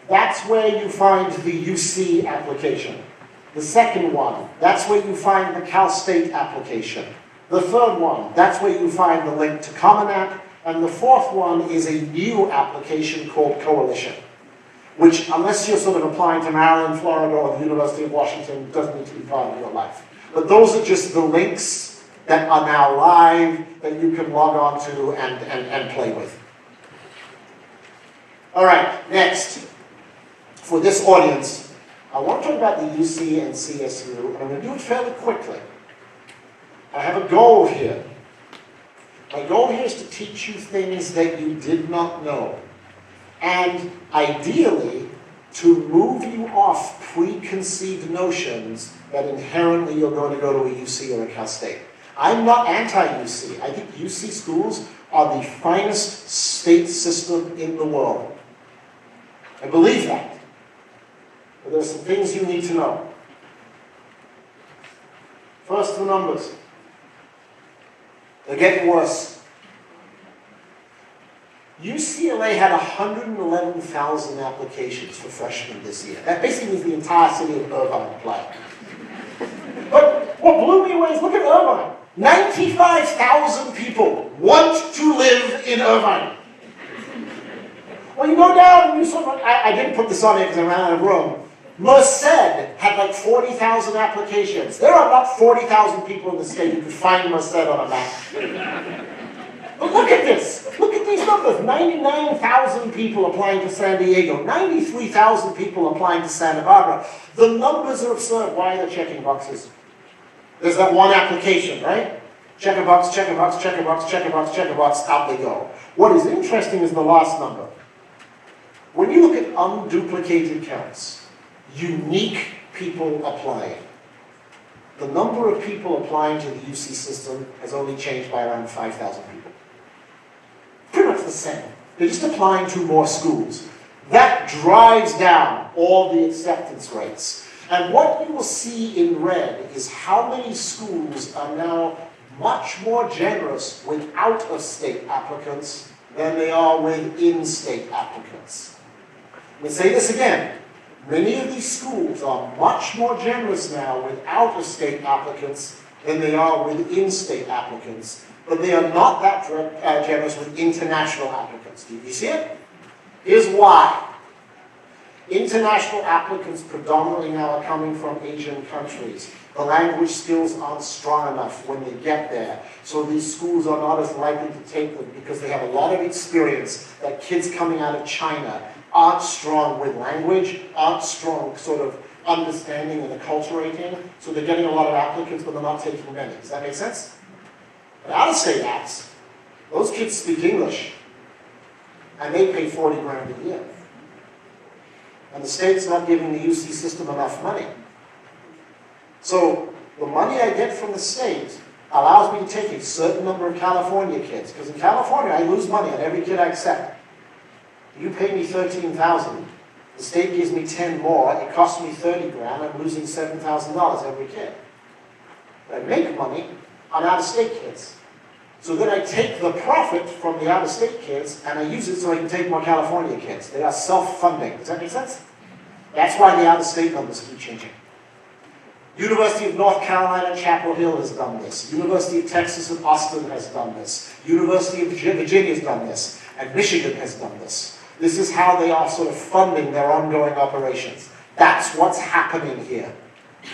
That's where you find the UC application. The second one, that's where you find the Cal State application. The third one, that's where you find the link to Common App. And the fourth one is a new application called Coalition, which, unless you're sort of applying to Maryland, Florida, or the University of Washington, doesn't need to be part of your life. But those are just the links that are now live that you can log on to and play with. All right, next, for this audience, I want to talk about the UC and CSU, and I'm going to do it fairly quickly. I have a goal here. My goal here is to teach you things that you did not know, and ideally, to move you off preconceived notions that inherently you're going to go to a UC or a Cal State. I'm not anti-UC. I think UC schools are the finest state system in the world. I believe that. But there are some things you need to know. First, the numbers. They're getting worse. UCLA had 111,000 applications for freshmen this year. That basically means the entire city of Irvine applied. But what blew me away is look at Irvine. 95,000 people want to live in Irvine. Well, you go down and you sort of, I didn't put this on here because I ran out of room. Merced had like 40,000 applications. There are not 40,000 people in the state who could find Merced on a map. But look at this. Look at these numbers. 99,000 people applying to San Diego. 93,000 people applying to Santa Barbara. The numbers are absurd. Why are they checking boxes? There's that one application, right? Check a box, check a box, check a box, check a box, check a box, out they go. What is interesting is the last number. When you look at unduplicated counts, unique people applying, the number of people applying to the UC system has only changed by around 5,000 people. Pretty much the same. They're just applying to more schools. That drives down all the acceptance rates. And what you will see in red is how many schools are now much more generous with out-of-state applicants than they are with in-state applicants. Let me say this again. Many of these schools are much more generous now with out-of-state applicants than they are with in-state applicants, but they are not that generous with international applicants. Do you see it? Here's why. International applicants predominantly now are coming from Asian countries. The language skills aren't strong enough when they get there, so these schools are not as likely to take them because they have a lot of experience that kids coming out of China aren't strong with language, aren't strong sort of understanding and acculturating, so they're getting a lot of applicants, but they're not taking many. Does that make sense? But out-of-state apps, those kids speak English, and they pay 40 grand a year. And the state's not giving the UC system enough money. So the money I get from the state allows me to take a certain number of California kids, because in California I lose money on every kid I accept. You pay me $13,000, the state gives me 10 more, it costs me 30 grand, I'm losing $7,000 every kid. But I make money on out-of-state kids. So then I take the profit from the out-of-state kids and I use it so I can take more California kids. They are self-funding. Does that make sense? That's why the out-of-state numbers keep changing. University of North Carolina, Chapel Hill has done this. University of Texas at Austin has done this. University of Virginia has done this. And Michigan has done this. This is how they are sort of funding their ongoing operations. That's what's happening here.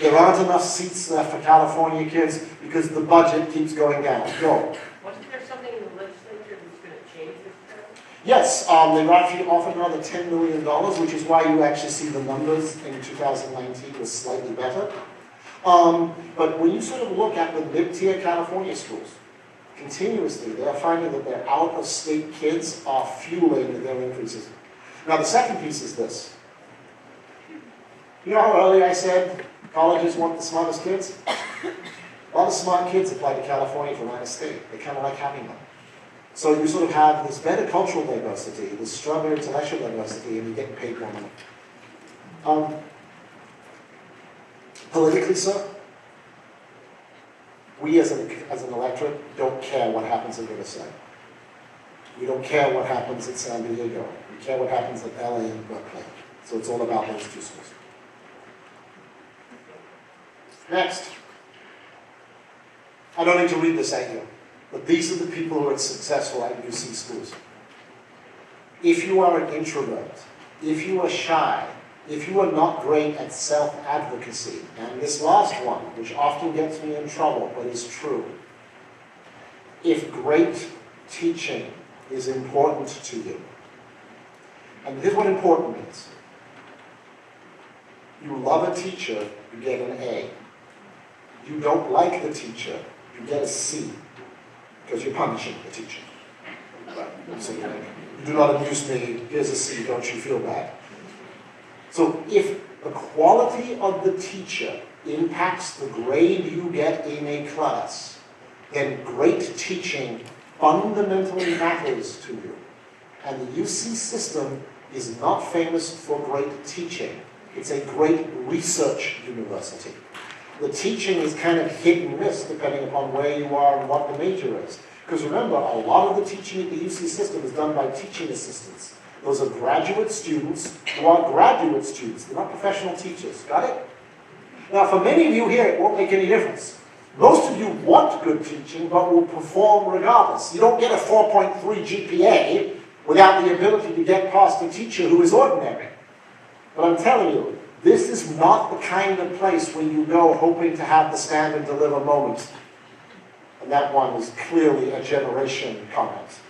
There aren't enough seats left for California kids because the budget keeps going down. Go. Wasn't there something in the legislature that's going to change this? Yes, they actually offered another $10 million, which is why you actually see the numbers in 2019 was slightly better. But when you sort of look at the mid-tier California schools, continuously they're finding that their out-of-state kids are fueling their increases. Now the second piece is this. You know how earlier I said colleges want the smartest kids? A lot of smart kids apply to California from out of state. They kind of like having them. So you sort of have this better cultural diversity, this stronger intellectual diversity, and you get paid more money. Politically, sir, we as an electorate don't care what happens in Riverside. We don't care what happens at San Diego. We care what happens at LA and Berkeley. So it's all about those two schools. Next. I don't need to read this at you, but these are the people who are successful at UC schools. If you are an introvert, if you are shy, if you are not great at self-advocacy, and this last one, which often gets me in trouble, but is true, if great teaching is important to you, and here's what important means. You love a teacher, you get an A. You don't like the teacher, you get a C, because you're punishing the teacher. Right? So you do not amuse me, here's a C, don't you feel bad? So if the quality of the teacher impacts the grade you get in a class, then great teaching fundamentally matters to you. And the UC system is not famous for great teaching. It's a great research university. The teaching is kind of hit and miss depending upon where you are and what the major is. Because remember, a lot of the teaching at the UC system is done by teaching assistants. Those are graduate students who are graduate students. They're not professional teachers. Got it? Now, for many of you here, it won't make any difference. Most of you want good teaching, but will perform regardless. You don't get a 4.3 GPA without the ability to get past a teacher who is ordinary. But I'm telling you, this is not the kind of place where you go hoping to have the stand and deliver moment. And that one is clearly a generation comment.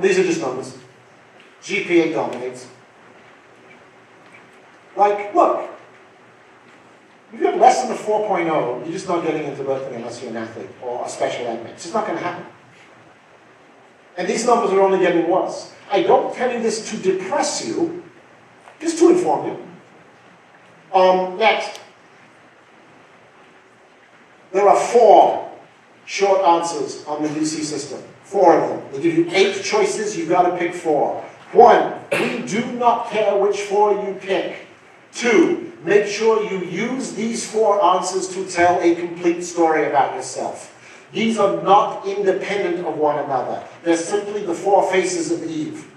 These are just numbers. GPA dominates. Like, look, if you have less than a 4.0, you're just not getting into Berkeley unless you're an athlete or a special ed major. It's just not going to happen. And these numbers are only getting worse. I don't tell you this to depress you, just to inform you. Next. There are 4 short answers on the UC system. 4 of them. They give you 8 choices, you've got to pick 4. 1, we do not care which 4 you pick. 2, make sure you use these 4 answers to tell a complete story about yourself. These are not independent of one another. They're simply the 4 faces of Eve.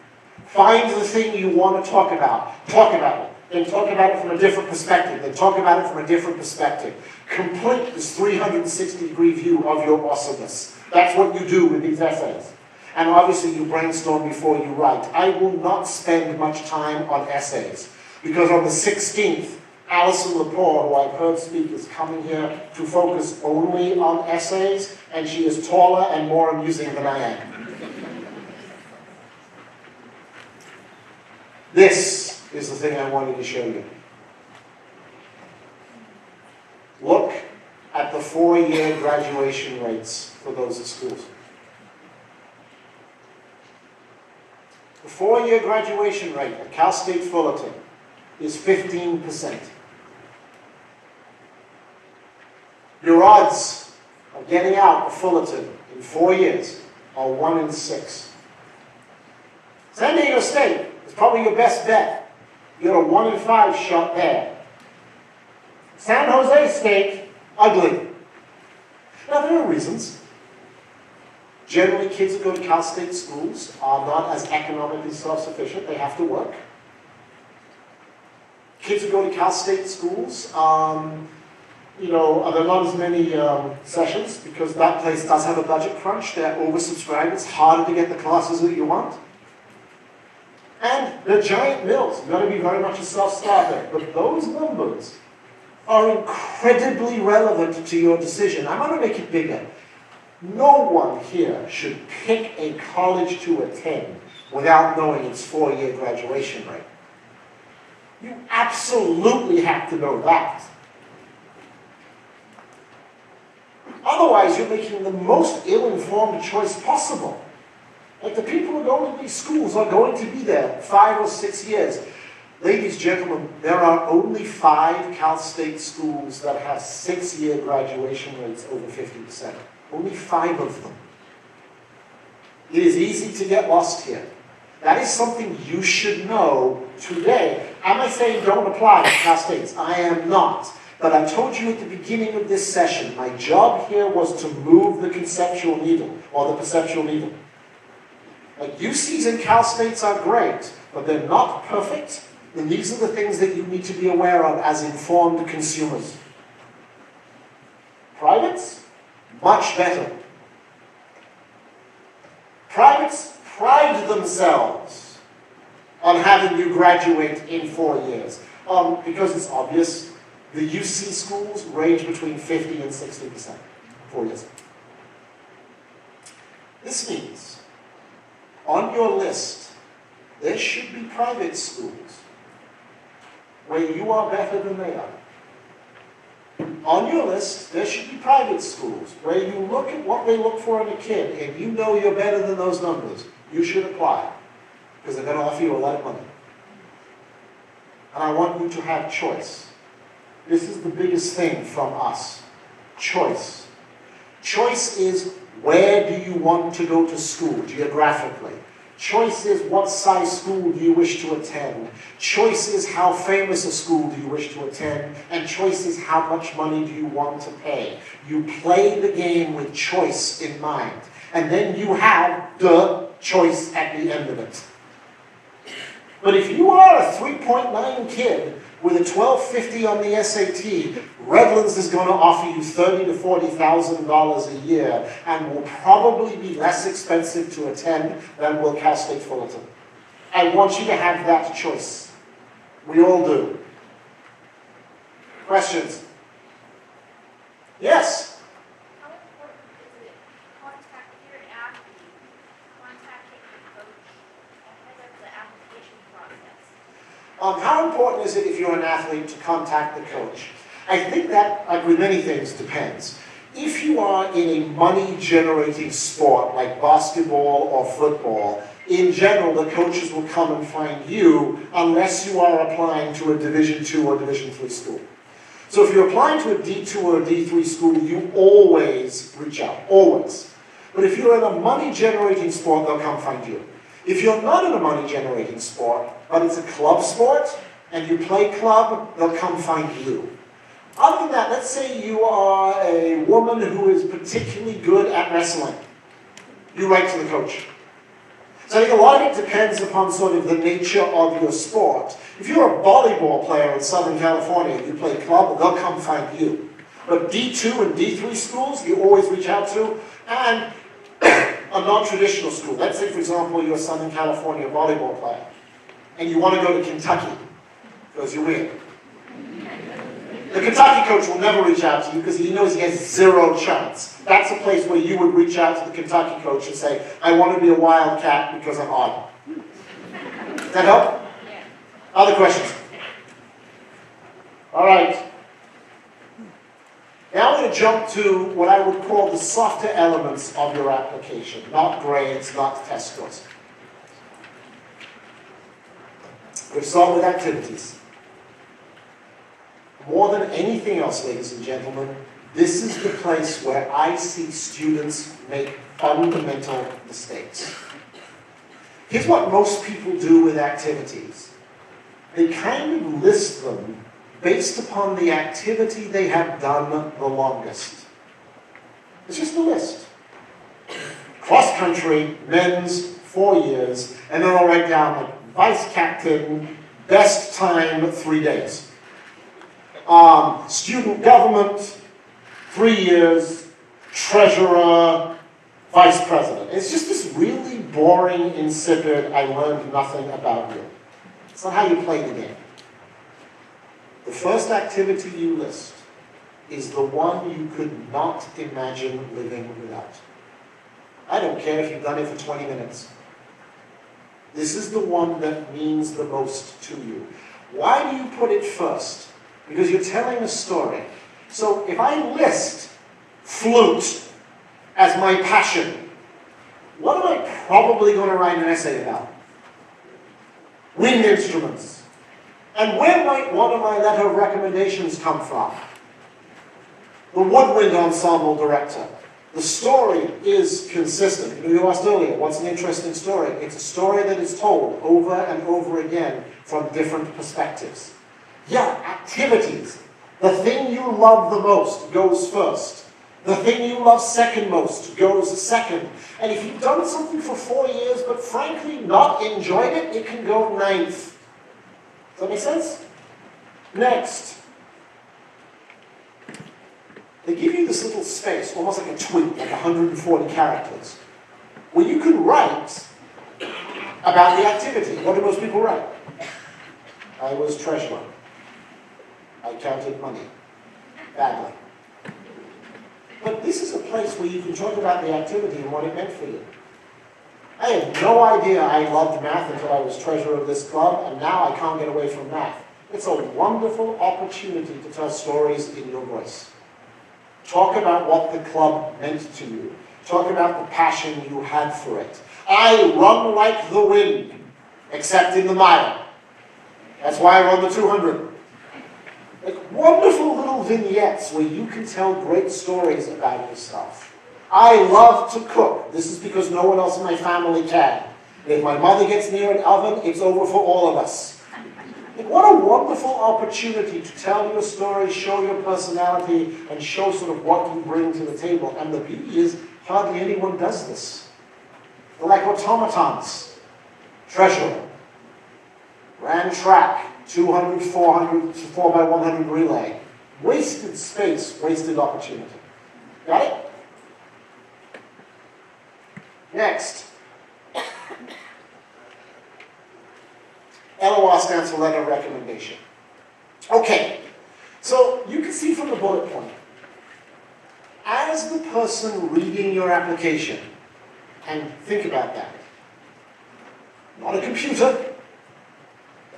Find the thing you want to talk about. Talk about it. Then talk about it from a different perspective. Then talk about it from a different perspective. Complete this 360-degree view of your awesomeness. That's what you do with these essays. And obviously you brainstorm before you write. I will not spend much time on essays, because on the 16th, Alison Lepore, who I've heard speak, is coming here to focus only on essays, and she is taller and more amusing than I am. This is the thing I wanted to show you. Look at the 4-year graduation rates for those schools. The 4-year graduation rate at Cal State Fullerton is 15%. Your odds of getting out of Fullerton in 4 years are 1 in 6. San Diego State is probably your best bet. You got a 1 in 5 shot there. San Jose State, ugly. Now, there are reasons. Generally, kids who go to Cal State schools are not as economically self-sufficient. They have to work. Kids who go to Cal State schools, there are not as many sessions because that place does have a budget crunch. They're oversubscribed. It's harder to get the classes that you want. And they're giant mills. You've got to be very much a self-starter. But those numbers are incredibly relevant to your decision. I'm going to make it bigger. No one here should pick a college to attend without knowing its 4-year graduation rate. You absolutely have to know that. Otherwise, you're making the most ill-informed choice possible. Like, the people who go to these schools are going to be there 5 or 6 years. Ladies, gentlemen, there are only 5 Cal State schools that have 6-year graduation rates over 50%. Only 5 of them. It is easy to get lost here. That is something you should know today. Am I saying don't apply to Cal States? I am not. But I told you at the beginning of this session, my job here was to move the conceptual needle, or the perceptual needle. Like, UCs and Cal States are great, but they're not perfect. And these are the things that you need to be aware of as informed consumers. Privates? Much better. Privates pride themselves on having you graduate in 4 years. Because it's obvious, the UC schools range between 50 and 60%. 4 years. This means, on your list, there should be private schools where you are better than they are. On your list, there should be private schools where you look at what they look for in a kid and you know you're better than those numbers. You should apply, because they're going to offer you a lot of money. And I want you to have choice. This is the biggest thing from us. Choice. Choice is, where do you want to go to school geographically? Choice is what size school do you wish to attend. Choice is how famous a school do you wish to attend. And choice is how much money do you want to pay. You play the game with choice in mind. And then you have the choice at the end of it. But if you are a 3.9 kid with a 1250 on the SAT, Redlands is going to offer you $30,000 to $40,000 a year and will probably be less expensive to attend than will Cal State Fullerton. I want you to have that choice. We all do. Questions? Yes? How important is it contact your athlete, contacting the coach ahead of the application process? How important is it if you're an athlete to contact the coach? I think that, like with many things, depends. If you are in a money-generating sport like basketball or football, in general, the coaches will come and find you unless you are applying to a Division II or Division III school. So if you're applying to a D2 or a D3 school, you always reach out, always. But if you're in a money-generating sport, they'll come find you. If you're not in a money-generating sport, but it's a club sport, and you play club, they'll come find you. Other than that, let's say you are a woman who is particularly good at wrestling. You write to the coach. So I think a lot of it depends upon sort of the nature of your sport. If you're a volleyball player in Southern California and you play club, they'll come find you. But D2 and D3 schools, you always reach out to, and a non-traditional school. Let's say, for example, you're a Southern California volleyball player, and you want to go to Kentucky, because you win. The Kentucky coach will never reach out to you because he knows he has zero chance. That's a place where you would reach out to the Kentucky coach and say, I want to be a Wildcat because I'm odd. Does that help? Yeah. Other questions? All right. Now I'm going to jump to what I would call the softer elements of your application, not grades, not test scores. We'll start with activities. More than anything else, ladies and gentlemen, this is the place where I see students make fundamental mistakes. Here's what most people do with activities. They kind of list them based upon the activity they have done the longest. It's just a list. Cross country, men's, 4 years, and then I'll write down like vice captain, best time, 3 days. Student government, 3 years, treasurer, vice president. It's just this really boring, insipid, I learned nothing about you. It's not how you play the game. The first activity you list is the one you could not imagine living without. I don't care if you've done it for 20 minutes. This is the one that means the most to you. Why do you put it first? Because you're telling a story. So if I list flute as my passion, what am I probably going to write an essay about? Wind instruments. And where might one of my letter of recommendations come from? The woodwind ensemble director. The story is consistent. You asked earlier, what's an interesting story? It's a story that is told over and over again from different perspectives. Yeah, activities. The thing you love the most goes first. The thing you love second most goes second. And if you've done something for 4 years, but frankly not enjoyed it, it can go ninth. Does that make sense? Next. They give you this little space, almost like a tweet, like 140 characters, where you can write about the activity. What do most people write? I was treasurer. I counted money. Badly. But this is a place where you can talk about the activity and what it meant for you. I had no idea I loved math until I was treasurer of this club, and now I can't get away from math. It's a wonderful opportunity to tell stories in your voice. Talk about what the club meant to you. Talk about the passion you had for it. I run like the wind, except in the mile. That's why I run the 200. Like wonderful little vignettes where you can tell great stories about yourself. I love to cook. This is because no one else in my family can. And if my mother gets near an oven, it's over for all of us. Like, what a wonderful opportunity to tell your story, show your personality, and show sort of what you bring to the table. And the beauty is, hardly anyone does this. They're like automatons. Treasurer. Ran track, 200, 400, 4x100 relay. Wasted space, wasted opportunity. Got it? Next. LOR stands for letter of recommendation. Okay, so you can see from the bullet point, as the person reading your application, and think about that, not a computer,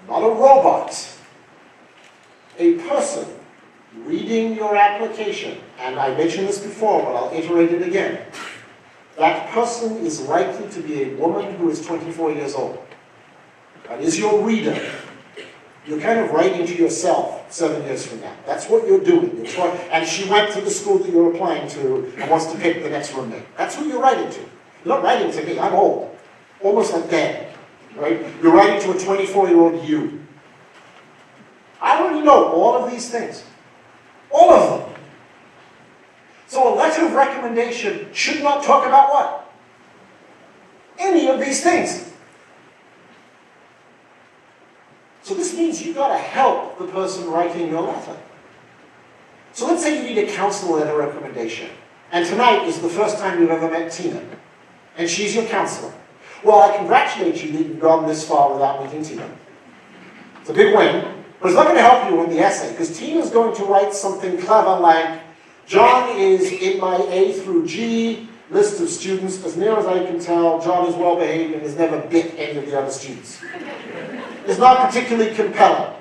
not a robot, a person reading your application, and I mentioned this before, but I'll iterate it again. That person is likely to be a woman who is 24 years old. That is your reader. You're kind of writing to yourself 7 years from now. That's what you're doing. And she went to the school that you're applying to and wants to pick the next roommate. That's who you're writing to. You're not writing to me. I'm old. Almost like dead. Right? You're writing to a 24-year-old you. I already know all of these things. All of them. So a letter of recommendation should not talk about what? Any of these things. So this means you've got to help the person writing your letter. So let's say you need a counselor letter recommendation. And tonight is the first time you've ever met Tina. And she's your counselor. Well, I congratulate you that you've gone this far without meeting Tina. It's a big win. But it's not going to help you in the essay, because Tina's going to write something clever like, John is in my A through G list of students. As near as I can tell, John is well behaved and has never bit any of the other students. It's not particularly compelling.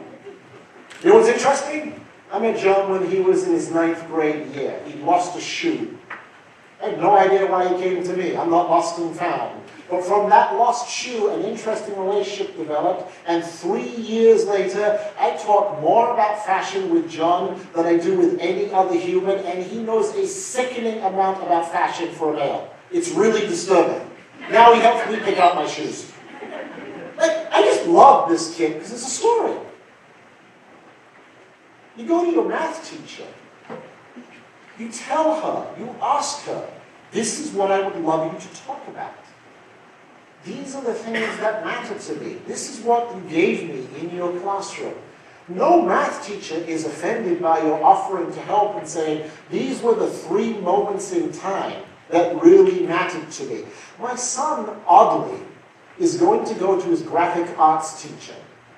You know what's interesting? I met John when he was in his 9th grade year. He lost a shoe. I had no idea why he came to me. I'm not lost and found. But from that lost shoe, an interesting relationship developed, and 3 years later, I talk more about fashion with John than I do with any other human, and he knows a sickening amount about fashion for a male. It's really disturbing. Now he helps me pick out my shoes. Like, I just love this kid because it's a story. You go to your math teacher, you tell her, you ask her, this is what I would love you to talk about. These are the things that matter to me. This is what you gave me in your classroom. No math teacher is offended by your offering to help and saying, these were the 3 moments in time that really mattered to me. My son, oddly, is going to go to his graphic arts teacher,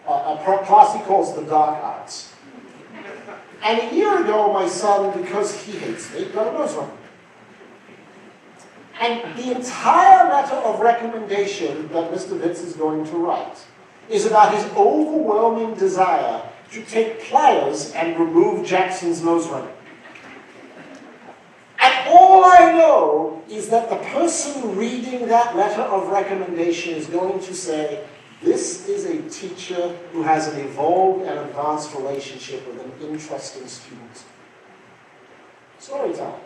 a class he calls the dark arts. And a year ago, my son, because he hates me, got a nose ring. And the entire letter of recommendation that Mr. Vitz is going to write is about his overwhelming desire to take pliers and remove Jackson's nose ring. And all I know is that the person reading that letter of recommendation is going to say, this is a teacher who has an evolved and advanced relationship with an interesting student. Story time.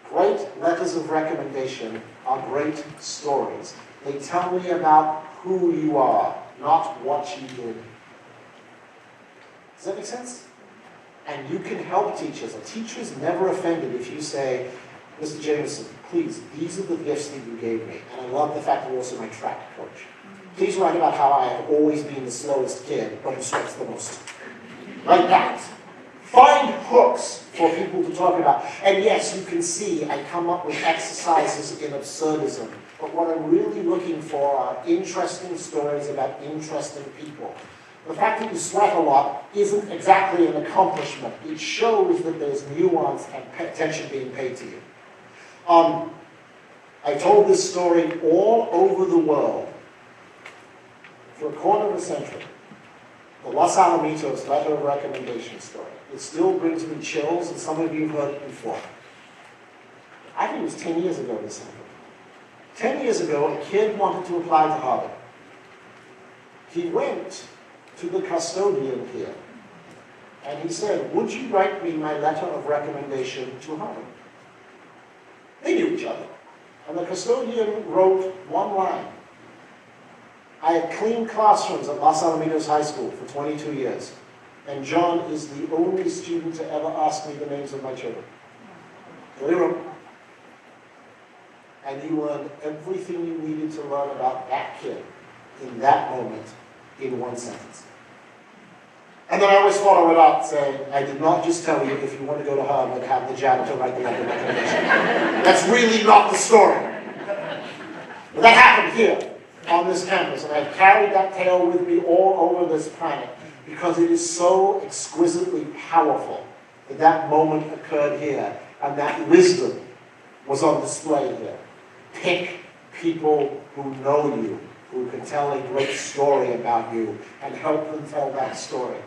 Great letters of recommendation are great stories. They tell me about who you are, not what you did. Does that make sense? And you can help teachers. A teacher is never offended if you say, Mr. Jameson, please, these are the gifts that you gave me. And I love the fact that you're also my track coach. Please write about how I have always been the slowest kid, but who sweats the most. Like that. Find hooks for people to talk about. And yes, you can see I come up with exercises in absurdism. But what I'm really looking for are interesting stories about interesting people. The fact that you sweat a lot isn't exactly an accomplishment. It shows that there's nuance and attention being paid to you. I told this story all over the world for a quarter of a century. The Los Alamitos letter of recommendation story. It still brings me chills, and some of you have heard it before. I think it was 10 years ago this happened. 10 years ago, a kid wanted to apply to Harvard. He went to the custodian here, and he said, would you write me my letter of recommendation to Harvard? They knew each other. And the custodian wrote one line. I have cleaned classrooms at Los Alamitos High School for 22 years. And John is the only student to ever ask me the names of my children. Clear. And you learned everything you needed to learn about that kid in that moment in one sentence. And then I always follow it up saying, I did not just tell you if you want to go to Harvard, have the janitor write the letter of recommendation. That's really not the story. But that happened here on this campus, and I've carried that tale with me all over this planet because it is so exquisitely powerful that that moment occurred here, and that wisdom was on display here. Pick people who know you, who can tell a great story about you, and help them tell that story.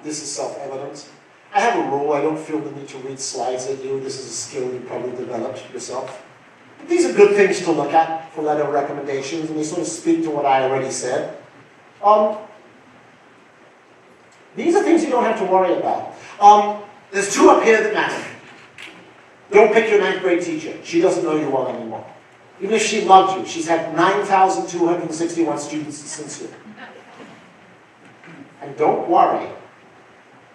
This is self-evident. I have a rule. I don't feel the need to read slides at you. This is a skill you probably developed yourself. But these are good things to look at for letter of recommendations, and they sort of speak to what I already said. These are things you don't have to worry about. There's two up here that matter. Don't pick your 9th grade teacher. She doesn't know you well anymore. Even if she loved you, she's had 9,261 students since you. And don't worry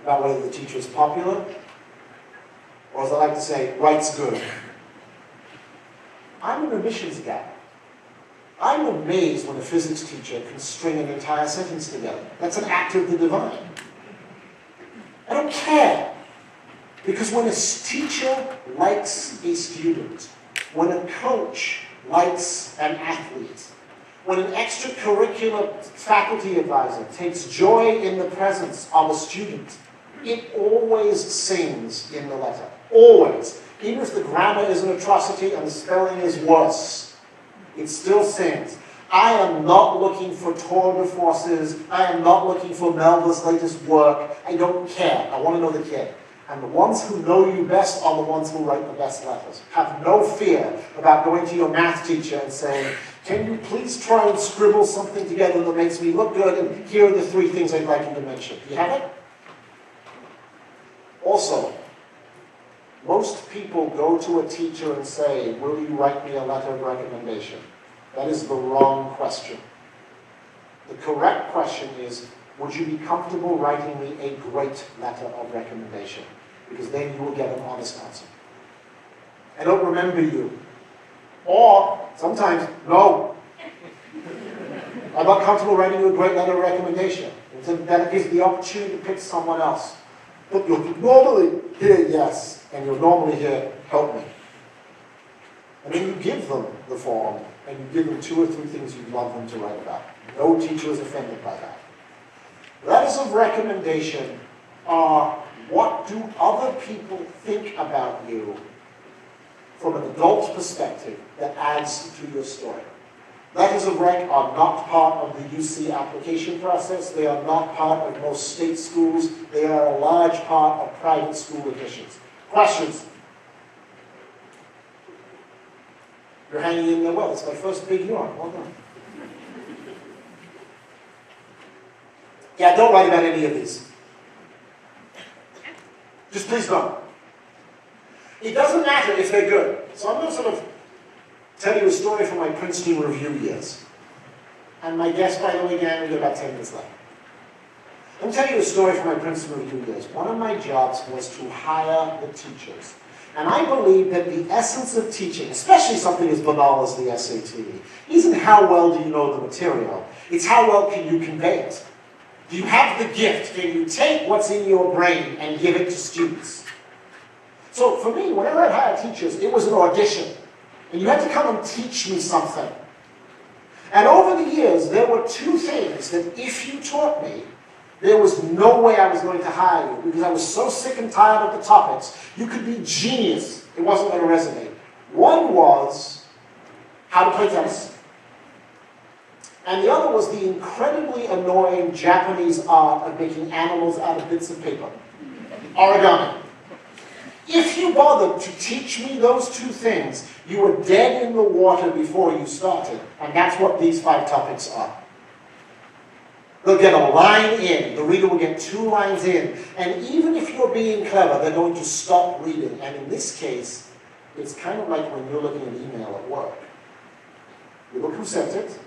about whether the teacher is popular, or as I like to say, writes good. I'm an omissions guy. I'm amazed when a physics teacher can string an entire sentence together. That's an act of the divine. I don't care. Because when a teacher likes a student, when a coach likes an athlete, when an extracurricular faculty advisor takes joy in the presence of a student, it always sings in the letter. Always. Even if the grammar is an atrocity and the spelling is worse, it still sings. I am not looking for tour de forces. I am not looking for Melba's latest work. I don't care. I want to know the kid. And the ones who know you best are the ones who write the best letters. Have no fear about going to your math teacher and saying, can you please try and scribble something together that makes me look good, and here are the 3 things I'd like you to mention. Do you have it? Also, most people go to a teacher and say, will you write me a letter of recommendation? That is the wrong question. The correct question is, would you be comfortable writing me a great letter of recommendation? Because then you will get an honest answer. I don't remember you. Or, sometimes, no. I'm not comfortable writing you a great letter of recommendation. That gives the opportunity to pick someone else. But you'll normally hear yes, and you'll normally hear help me. And then you give them the form, and you give them 2 or 3 things you'd love them to write about. No teacher is offended by that. Letters of recommendation are what do other people think about you from an adult perspective that adds to your story. Letters of rec are not part of the UC application process. They are not part of most state schools. They are a large part of private school admissions. Questions? You're hanging in there well. It's my first big yawn. Well done. Yeah, don't write about any of these. Just please don't. It doesn't matter if they're good. So I'm going to sort of tell you a story from my Princeton review years. And my guess, by the way, again, we've got about 10 minutes left. Let me tell you a story from my Princeton review years. One of my jobs was to hire the teachers. And I believe that the essence of teaching, especially something as banal as the SAT, isn't how well do you know the material. It's how well can you convey it. Do you have the gift? Can you take what's in your brain and give it to students? So for me, whenever I hired teachers, it was an audition. And you had to come and teach me something. And over the years, there were 2 things that if you taught me, there was no way I was going to hire you because I was so sick and tired of the topics. You could be genius. It wasn't going to resonate. One was how to play tennis. And the other was the incredibly annoying Japanese art of making animals out of bits of paper. Origami. If you bothered to teach me those 2 things, you were dead in the water before you started. And that's what these 5 topics are. They'll get a line in. The reader will get 2 lines in. And even if you're being clever, they're going to stop reading. And in this case, it's kind of like when you're looking at email at work. You look who sent it.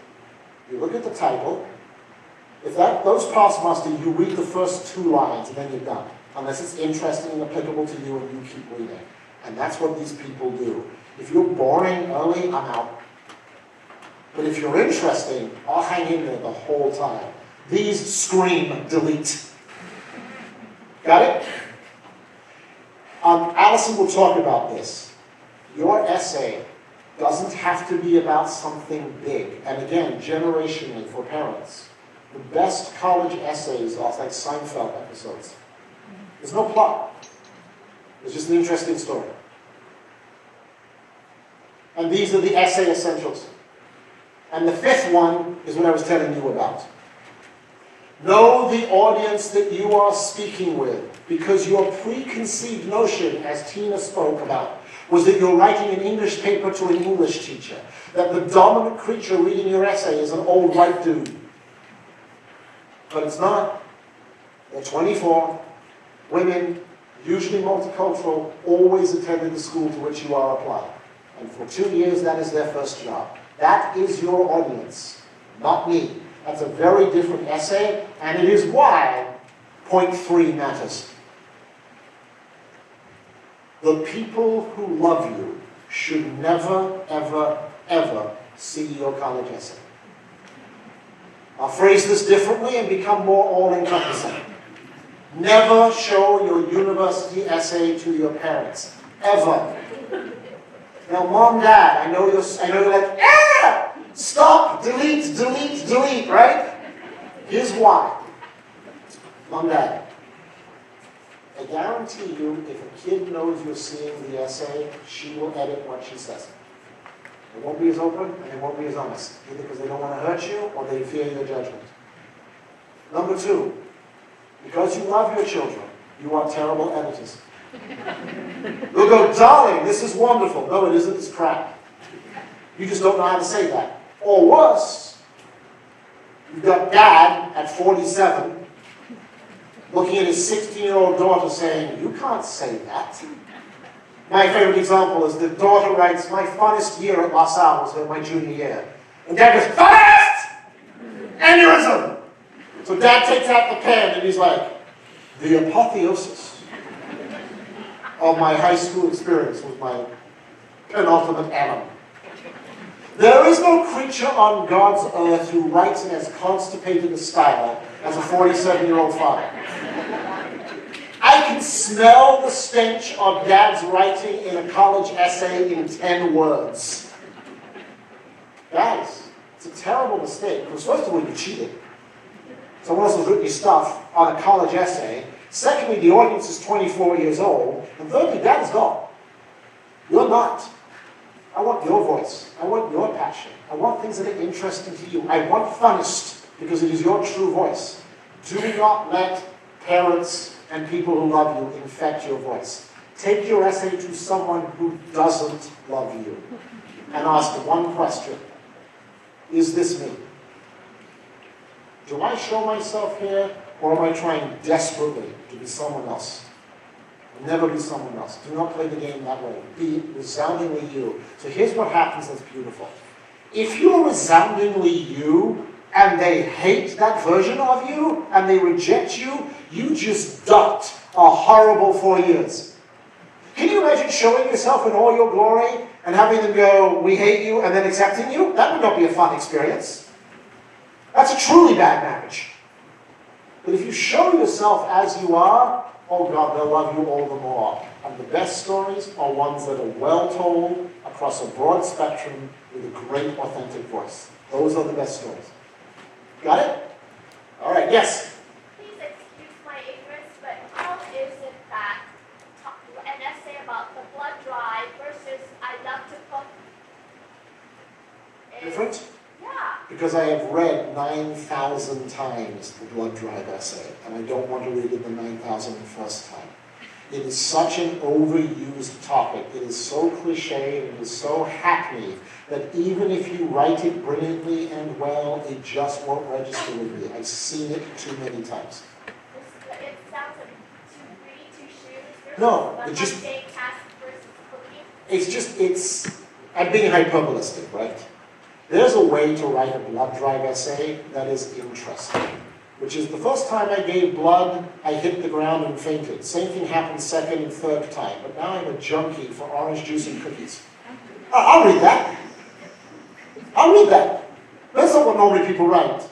You look at the title. If those parts master, you read the first 2 lines and then you're done. Unless it's interesting and applicable to you and you keep reading. And that's what these people do. If you're boring early, I'm out. But if you're interesting, I'll hang in there the whole time. These scream delete. Got it? Allison will talk about this. Your essay doesn't have to be about something big. And again, generationally for parents, the best college essays are like Seinfeld episodes. There's no plot. It's just an interesting story. And these are the essay essentials. And the 5th one is what I was telling you about. Know the audience that you are speaking with, because your preconceived notion, as Tina spoke about, was that you're writing an English paper to an English teacher, that the dominant creature reading your essay is an old white dude. But it's not. They're 24, women, usually multicultural, always attended the school to which you are applying. And for 2 years, that is their first job. That is your audience, not me. That's a very different essay, and it is why point 3 matters. The people who love you should never, ever, ever see your college essay. I'll phrase this differently and become more all-encompassing. Never show your university essay to your parents, ever. Now, Mom, Dad, I know you're like, ah! Stop, delete, delete, delete, right? Here's why. Mom, Dad, I guarantee you, if a kid knows you're seeing the essay, she will edit what she says. They won't be as open and they won't be as honest, either because they don't want to hurt you or they fear your judgment. Number 2, because you love your children, you are terrible editors. You'll go, darling, this is wonderful. No, it isn't, it's crap. You just don't know how to say that. Or worse, you've got Dad at 47 looking at his 16-year-old daughter saying, you can't say that. My favorite example is the daughter writes, my funnest year at Los Alamitos was my junior year. And Dad goes, funnest! Aneurysm! So Dad takes out the pen and he's like, the apotheosis of my high school experience was my penultimate annum. There is no creature on God's earth who writes in as constipated a style as a 47-year-old father. I can smell the stench of Dad's writing in a college essay in 10 words. Guys, it's a terrible mistake. Because first of all, you cheated. Someone else has written your stuff on a college essay. Secondly, the audience is 24 years old. And thirdly, Dad is gone. You're not. I want your voice. I want your passion. I want things that are interesting to you. I want funnest, because it is your true voice. Do not let parents and people who love you infect your voice. Take your essay to someone who doesn't love you and ask one question. Is this me? Do I show myself here, or am I trying desperately to be someone else? Never be someone else. Do not play the game that way. Be resoundingly you. So here's what happens that's beautiful. If you're resoundingly you, and they hate that version of you, and they reject you, you just ducked a horrible 4 years. Can you imagine showing yourself in all your glory, and having them go, we hate you, and then accepting you? That would not be a fun experience. That's a truly bad marriage. But if you show yourself as you are, oh God, they'll love you all the more. And the best stories are ones that are well told across a broad spectrum with a great authentic voice. Those are the best stories. Got it? All right, yes? Please excuse my ignorance, but how is it that an essay about the blood drive versus I love to cook is Different? Yeah. Because I have read 9,000 times the blood drive essay, and I don't want to read it the 9,001st time. It is such an overused topic. It is so cliche, it is so hackneyed, that even if you write it brilliantly and well, it just won't register with me. I've seen it too many times. It sounds like two goody two shoes versus No, one it just- mundane task versus cooking. I'm being hyperbolistic, right? There's a way to write a blood drive essay that is interesting, which is the first time I gave blood, I hit the ground and fainted. Same thing happened second and third time, but now I'm a junkie for orange juice and cookies. I'll read that. I'll read that. That's not what normally people write.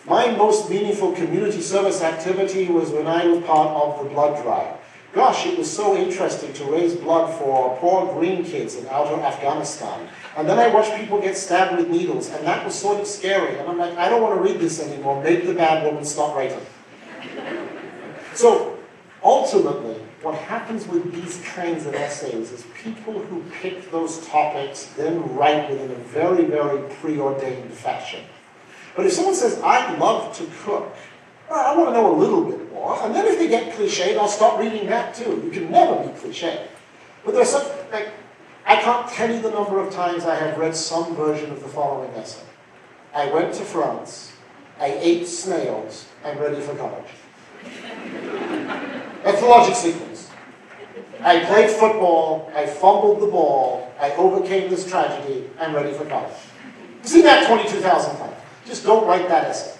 My most meaningful community service activity was when I was part of the blood drive. Gosh, it was so interesting to raise blood for poor green kids in outer Afghanistan. And then I watched people get stabbed with needles, and that was sort of scary. And I'm like, I don't want to read this anymore. Make the bad woman stop writing. So, ultimately, what happens with these kinds of essays is people who pick those topics then write within a very, very preordained fashion. But if someone says, I love to cook, well, I want to know a little bit more, and then if they get cliched, I'll stop reading that too. You can never be cliched. But there's some, like, I can't tell you the number of times I have read some version of the following essay. I went to France, I ate snails, I'm ready for college. That's the logic sequence. I played football, I fumbled the ball, I overcame this tragedy, I'm ready for college. You've seen that 22,000 times. Just don't write that essay.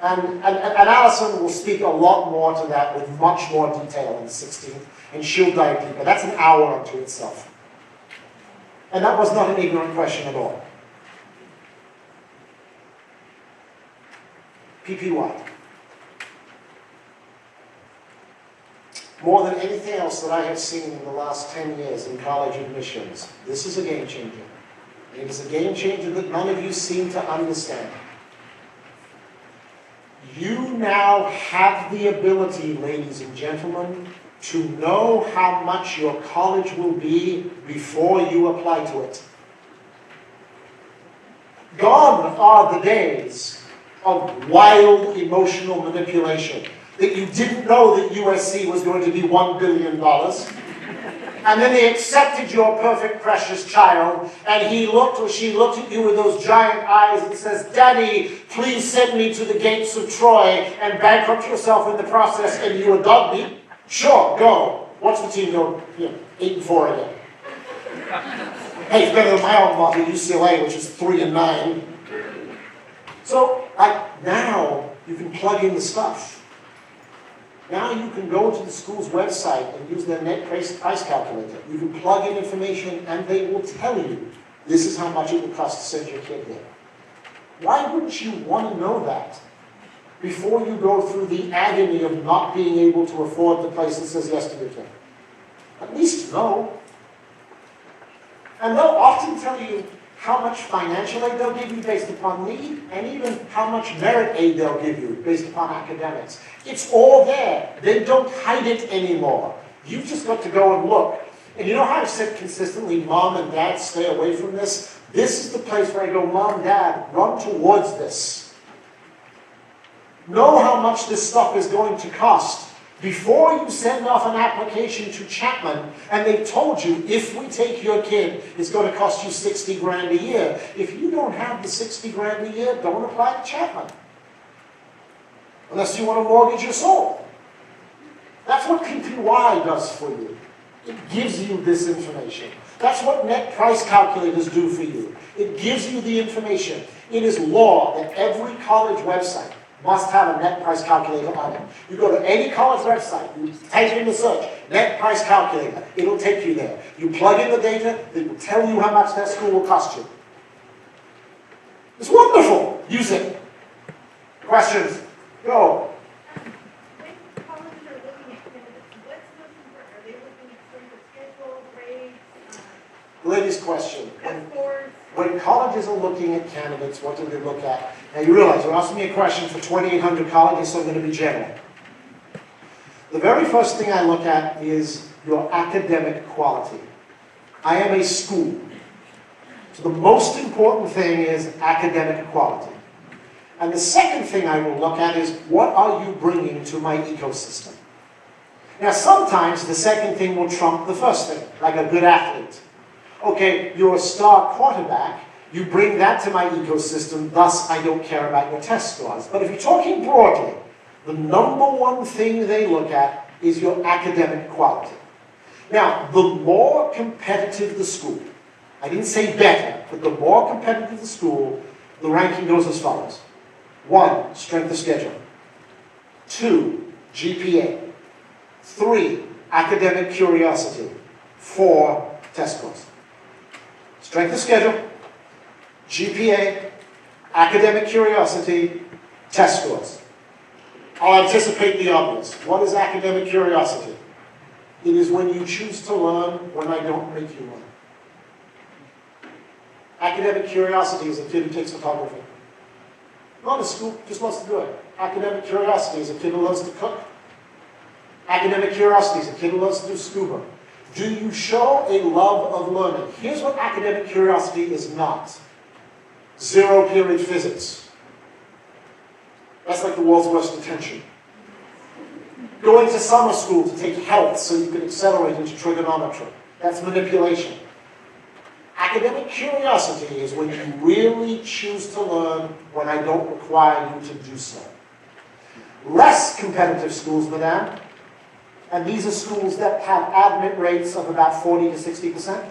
And Alison will speak a lot more to that with much more detail on the 16th, and she'll dive deeper. That's an hour unto itself. And that was not an ignorant question at all. PPY. More than anything else that I have seen in the last 10 years in college admissions, this is a game changer. It is a game changer that none of you seem to understand. You now have the ability, ladies and gentlemen, to know how much your college will be before you apply to it. Gone are the days of wild emotional manipulation, that you didn't know that USC was going to be $1 billion, and then they accepted your perfect, precious child, and he looked or she looked at you with those giant eyes and says, Daddy, please send me to the gates of Troy and bankrupt yourself in the process, and you adopt me? Sure, go. What's the team go? 8-4 again. Hey, it's better than my alma mater, UCLA, which is 3-9. So, now you can plug in the stuff. Now you can go to the school's website and use their net price calculator. You can plug in information and they will tell you, this is how much it will cost to send your kid here. Why wouldn't you want to know that before you go through the agony of not being able to afford the place that says yes to your kid? At least know. And they'll often tell you how much financial aid they'll give you based upon need, and even how much merit aid they'll give you based upon academics. It's all there. They don't hide it anymore. You've just got to go and look. And you know how I've said consistently, Mom and Dad, stay away from this? This is the place where I go, Mom, Dad, run towards this. Know how much this stuff is going to cost before you send off an application to Chapman, and they told you, if we take your kid, it's going to cost you $60 grand a year. If you don't have the $60 grand a year, don't apply to Chapman. Unless you want to mortgage your soul. That's what PPY does for you. It gives you this information. That's what net price calculators do for you. It gives you the information. It is law that every college website must have a net price calculator on it. You go to any college website, you type in the search, net price calculator, it'll take you there. You plug in the data, it will tell you how much that school will cost you. It's wonderful. Use it. Questions? Go. When colleges are looking at candidates, what's most important? Are they looking at sort of schedule, grades, Ladies' question. test scores? When colleges are looking at candidates, what do they look at? Now you realize you're asking me a question for 2,800 colleges, so I'm going to be general. The very first thing I look at is your academic quality. I am a school. So the most important thing is academic quality. And the second thing I will look at is, what are you bringing to my ecosystem? Now sometimes the second thing will trump the first thing, like a good athlete. Okay, you're a star quarterback, you bring that to my ecosystem, thus I don't care about your test scores. But if you're talking broadly, the number one thing they look at is your academic quality. Now, the more competitive the school, I didn't say better, but the more competitive the school, the ranking goes as follows. 1, strength of schedule. 2, GPA. 3, academic curiosity. 4, test scores. Strength of schedule, GPA, academic curiosity, test scores. I'll anticipate the obvious. What is academic curiosity? It is when you choose to learn when I don't make you learn. Academic curiosity is a kid who takes photography. Not to school, just wants to do it. Academic curiosity is a kid who loves to cook. Academic curiosity is a kid who loves to do scuba. Do you show a love of learning? Here's what academic curiosity is not. 0 period physics. That's like the world's worst detention. Going to summer school to take health so you can accelerate into trigonometry. That's manipulation. Academic curiosity is when you really choose to learn when I don't require you to do so. Less competitive schools, madame, and these are schools that have admit rates of about 40 to 60%,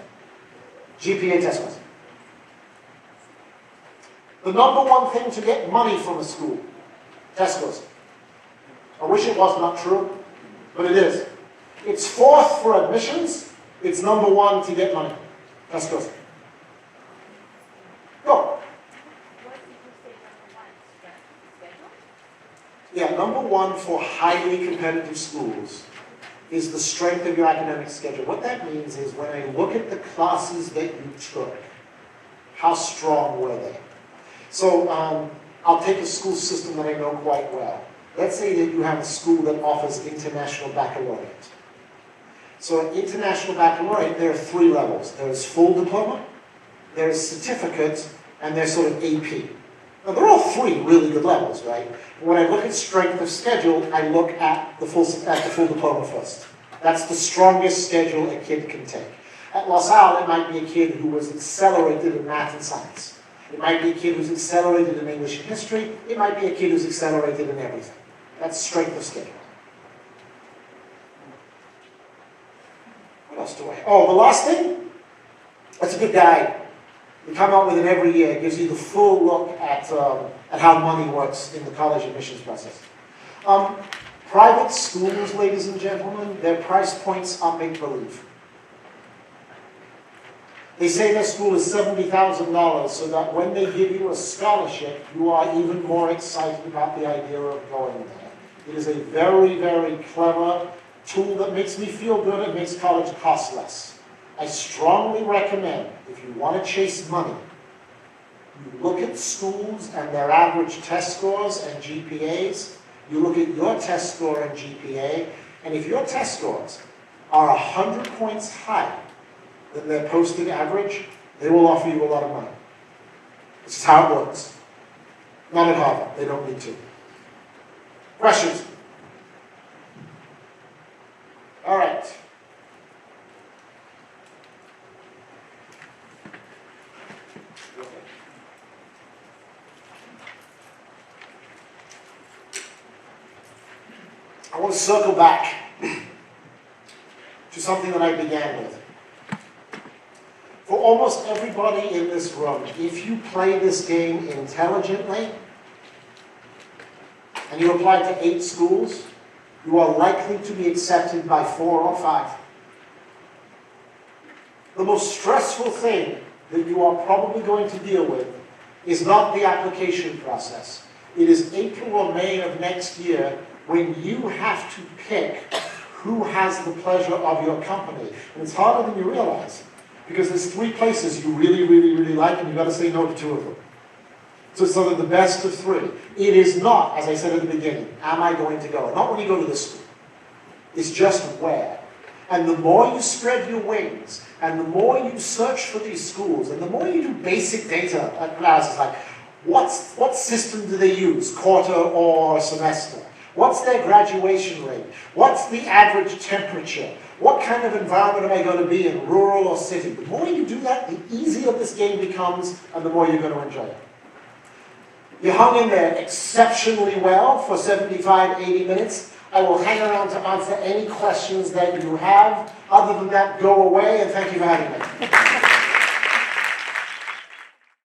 GPA test scores. The number one thing to get money from a school, test scores. I wish it was not true, but it is. It's 4th for admissions, it's number 1 to get money, test scores. Go. What did you say number 1, strength schedule? Yeah, number 1 for highly competitive schools is the strength of your academic schedule. What that means is when I look at the classes that you took, how strong were they? So I'll take a school system that I know quite well. Let's say that you have a school that offers international baccalaureate. So at international baccalaureate, there are 3 levels. There's full diploma, there's certificate, and there's sort of AP. Now they're all 3 really good levels, right? When I look at strength of schedule, I look at the full diploma first. That's the strongest schedule a kid can take. At Los Al, it might be a kid who was accelerated in math and science. It might be a kid who's accelerated in English and history. It might be a kid who's accelerated in everything. That's strength of schedule. What else do I have? Oh, the last thing? That's a good guide. We come out with it every year. It gives you the full look at how money works in the college admissions process. Private schools, ladies and gentlemen, their price points are make-believe. They say their school is $70,000 so that when they give you a scholarship, you are even more excited about the idea of going there. It is a very, very clever tool that makes me feel good. It makes college cost less. I strongly recommend, if you want to chase money, you look at schools and their average test scores and GPAs. You look at your test score and GPA, and if your test scores are 100 points higher than their posted average, they will offer you a lot of money. This is how it works. Not at Harvard. They don't need to. Questions? All right. I want to circle back to something that I began with. For almost everybody in this room, if you play this game intelligently, and you apply to 8 schools, you are likely to be accepted by 4 or 5. The most stressful thing that you are probably going to deal with is not the application process. It is April or May of next year when you have to pick who has the pleasure of your company. And it's harder than you realize, because there's 3 places you really, really, really like, and you've got to say no to 2 of them. So it's sort of the best of 3. It is not, as I said at the beginning, am I going to go? Not when you go to this school. It's just where. And the more you spread your wings, and the more you search for these schools, and the more you do basic data analysis, like what system do they use, quarter or semester? What's their graduation rate? What's the average temperature? What kind of environment am I going to be in, rural or city? The more you do that, the easier this game becomes and the more you're going to enjoy it. You hung in there exceptionally well for 75, 80 minutes. I will hang around to answer any questions that you have. Other than that, go away and thank you for having me.